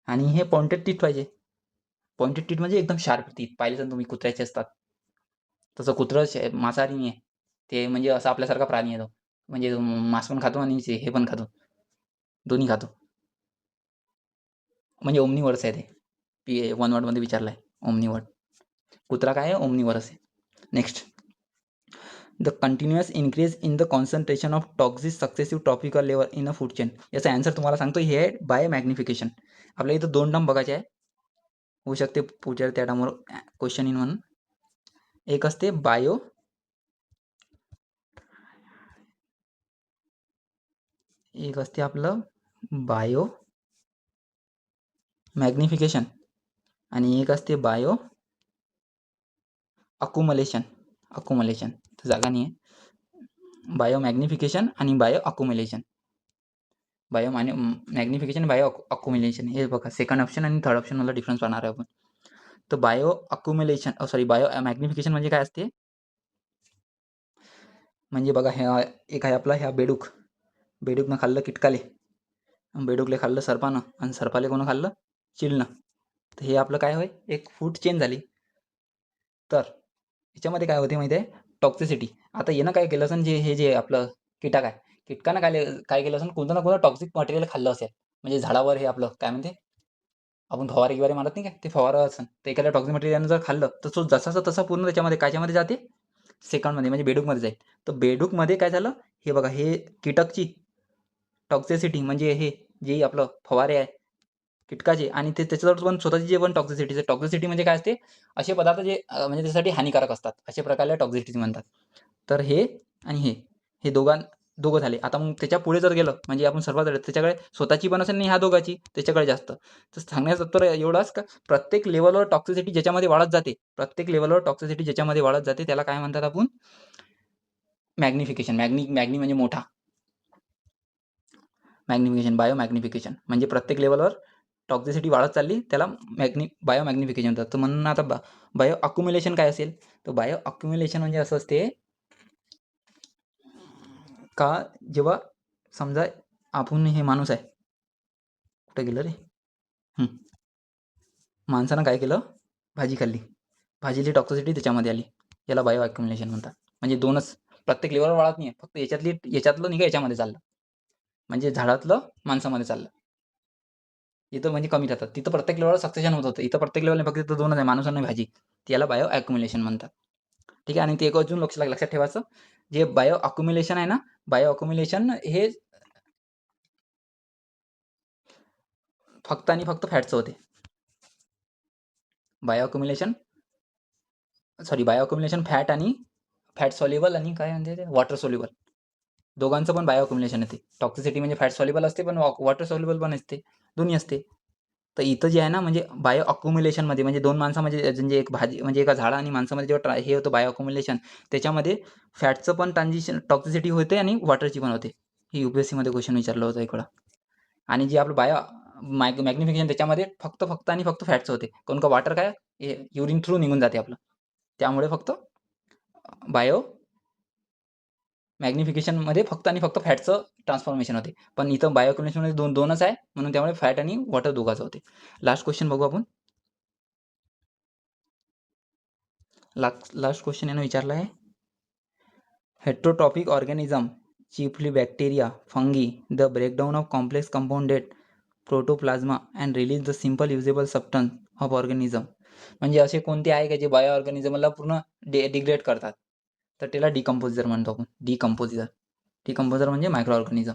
आणि हे पॉइंटेड टीथ पाहिजे. पॉइंटेड टीथ म्हणजे एकदम शार्प टीथ. पाहिले तर तुम्ही कुत्र्याचे असतात. तसं कुत्रं मांसाहारी नाही आहे. ते म्हणजे असा आपल्यासारखा प्राणी आहे तो. म्हणजे मांस पण खातो आणि हे पण खातो. दोन्ही खातो. म्हणजे ओमनिवरस आहे ते. वन वर्डमध्ये विचारलं आहे. ओमनिवर्ड. कुत्रा काय आहे? ओमनिवरस आहे. Next the continuous increase in the concentration of toxic successive topical level in a food chain. याचा आन्सर तुम्हाला सांगतो. हे आहे बाय मॅग्निफिकेशन. आपल्याला इथं 2 टर्म बघायचे आहे. होऊ शकते पुढच्या त्या टर्मवर क्वेश्चन इन म्हणून. एक असते एक असते आपलं बायो मॅग्निफिकेशन आणि एक असते बायो अकुमुलेशन. तर जागा नाही आहे. बायो मॅग्निफिकेशन आणि bio accumulation. Magnification bio accumulation. हे बघा सेकंड ऑप्शन आणि थर्ड ऑप्शन मला डिफरन्स पाहणार आहे आपण. तर बायो मॅग्निफिकेशन म्हणजे काय असते, म्हणजे बघा एक आहे आपला ह्या बेडूकनं खाल्लं कीटकाले, बेडूकले खाल्लं सर्पानं आणि सर्पाले कोणं खाल्लं चिलनं. तर हे आपलं काय होय, एक फूड चेन झाली. तर याच्यामध्ये काय होते माहिती आहे, टॉक्सिसिटी. आता यानं काय केलं असेल, हे जे आपलं कीटक आहे, कीटकानं काय केलं असेल, कोणतं ना कोणतं टॉक्सिक मटेरियल खाल्लं असेल. म्हणजे झाडावर हे आपलं काय म्हणते, आपण फवारे म्हणत नाही काय, ते फवारा असेल. तर एखाद्या टॉक्सिक मटेरियलनं जर खाल्लं तर तो जसाचा तसा पूर्ण त्याच्यामध्ये कायच्यामध्ये जाते, सेकंडमध्ये म्हणजे बेडूकमध्ये जाईल. तर बेडूकमध्ये काय झालं, हे बघा हे कीटकची टॉक्सिसिटी म्हणजे हे जे आपलं फवारे आहे कीटकाचे, आणि ते त्याच्यावर पण स्वतःची जे पण टॉक्सिसिटी म्हणजे काय असते, असे पदार्थ जे म्हणजे त्यासाठी हानिकारक असतात, अशा प्रकारला टॉक्सिसिटी म्हणतात. तर हे आणि हे दोघं झाले. आता मग त्याच्या पुढे जर गेलं म्हणजे आपण सर्वात त्याच्याकडे स्वतःची पण असेल आणि ह्या दोघांची त्याच्याकडे जास्त. तर सांगण्याचं तात्पर्य एवढंच का प्रत्येक लेव्हलवर टॉक्सिसिटी ज्याच्यामध्ये वाढत जाते, प्रत्येक लेव्हलवर टॉक्सिसिटी ज्याच्यामध्ये वाढत जाते त्याला काय म्हणतात आपण? मॅग्निफिकेशन. मॅग्नी म्हणजे मोठा. मॅग्निफिकेशन, बायो मॅग्निफिकेशन म्हणजे प्रत्येक लेव्हलवर टॉक्सिसिटी वाढत चालली त्याला बायो मॅग्निफिकेशन म्हणतात. तर म्हणून आता बायो अक्युम्युलेशन काय असेल? तर बायो अक्युम्युलेशन म्हणजे असं असते का जेव्हा समजा आपण हे माणूस आहे, कुठे गेलं रे? माणसानं काय केलं? भाजी खाल्ली. भाजीची टॉक्सिसिटी त्याच्यामध्ये आली. याला बायो अक्युम्युलेशन म्हणतात. म्हणजे दोनच प्रत्येक लेव्हलवर वाढत नाही फक्त याच्यातलं नाही का याच्यामध्ये चाललं. म्हणजे झाडातलं माणसामध्ये चाललं. इथं म्हणजे कमी राहतात. तिथं प्रत्येक लेव्हलवर सक्सेशन होत होतं. इथं प्रत्येक लेव्हलला फक्त इथं दोनच आहे, माणूस आणि भाजी. याला बायो अक्युम्युलेशन म्हणतात. ठीक आहे. आणि ते एक अजून लक्षात ठेवायचं, जे बायो अक्युम्युलेशन आहे ना, बायो अक्युम्युलेशन हे फक्त आणि फक्त फॅटचं होते. Bio accumulation bio accumulation fat soluble आणि काय म्हणते ते वॉटर सॉल्युबल. दोघांचं पण बायो अक्युम्युलेशन येते. टॉक्सिसिटी म्हणजे फॅट सॉल्युबल असते पण वॉटर सॉल्युबल पण असते. दोन्ही असते. तर इथं जे आहे ना म्हणजे बायो अक्युम्युलेशनमध्ये म्हणजे दोन माणसामध्ये म्हणजे एक भाजी म्हणजे एका झाडा आणि माणसामध्ये जेव्हा हे होतं बायो अक्युम्युलेशन त्याच्यामध्ये फॅटचं पण ट्रान्झिशन टॉक्सिसिटी होते आणि वॉटरची पण होते. ही UPSCमध्ये क्वेश्चन विचारलं होतं इकडं. आणि जे आपलं मॅग्निफिकेशन त्याच्यामध्ये फक्त आणि फक्त फॅटचं होते. काऊन का वॉटर काय युरिन थ्रू निघून जाते आपलं. त्यामुळे फक्त बायो मॅग्निफिकेशनमध्ये फक्त आणि फक्त फॅटचं ट्रान्सफॉर्मेशन होते. पण इथं बायो अक्युम्युलेशनमध्ये दोनच आहे म्हणून त्यामुळे फॅट आणि वॉटर दोघांचं होते. लास्ट क्वेश्चन बघू आपण. लास्ट क्वेश्चन यानं विचारला आहे, heterotrophic organism chiefly bacteria, fungi, the breakdown of complex compounded protoplasma and release the simple usable substance of organism. म्हणजे असे कोणते आहे का जे बायो ऑर्गॅनिझमला पूर्ण डिग्रेड करतात, तर त्याला डिकम्पोजर म्हणतो आपण. डिकम्पोजर म्हणजे मायक्रो ऑर्गॅनिझम.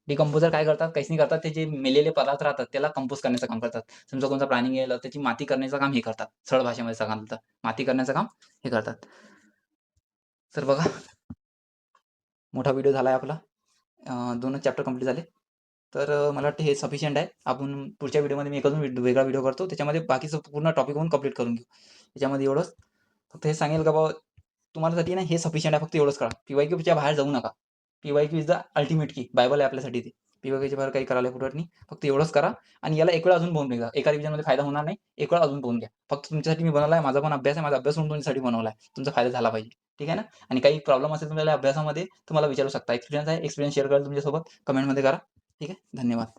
डिकम्पोजर काय करतात? काहीच नाही करतात. ते जे मेलेले पदार्थ राहतात त्याला कंपोज करण्याचं काम करतात. समजा कोणता प्राणी गेला त्याची माती करण्याचं काम हे करतात. सरळ भाषेमध्ये सांगायचं तर माती करण्याचं काम हे करतात. तर बघा, मोठा व्हिडिओ झाला आहे आपला. 2च चॅप्टर कंप्लीट झाले. तर मला वाटतं हे सफिशियंट आहे. आपण पुढच्या व्हिडिओमध्ये मी एक अजून वेगळा व्हिडिओ करतो. त्याच्यामध्ये बाकीचं पूर्ण टॉपिक होऊन कंप्लीट करून घेऊ. त्याच्यामध्ये एवढंच फक्त हे सांगेल का बाबा तुम्हालासाठी ना हे सफिशियंट आहे. फक्त एवढंच करा. PYQच्या बाहेर जाऊ नका. PYQ इज द अल्टिमेट की. बायबल आहे आपल्यासाठी ते. PYQच्या बाहेर काही करायला कुठं नाही. फक्त एवढंच करा आणि याला एक वेळा अजून पाहून घ्या. एका रिव्हिजनमध्ये फायदा होणार नाही. एक वेळा अजून पाहून घ्या. फक्त तुमच्यासाठी मी बनवला आहे. माझा पण अभ्यास आहे. माझा अभ्यास म्हणून तुमच्यासाठी बनवला आहे. तुमचा फायदा झाला पाहिजे. ठीक आहे ना? आणि काही प्रॉब्लेम असेल तुम्हाला अभ्यासामध्ये तुम्हाला विचारू शकता. एक्सपिरियन्स आहे. एक्सपिरियन्स शेअर करा तुमच्यासोबत. कमेंटमध्ये करा. ठीक आहे. धन्यवाद.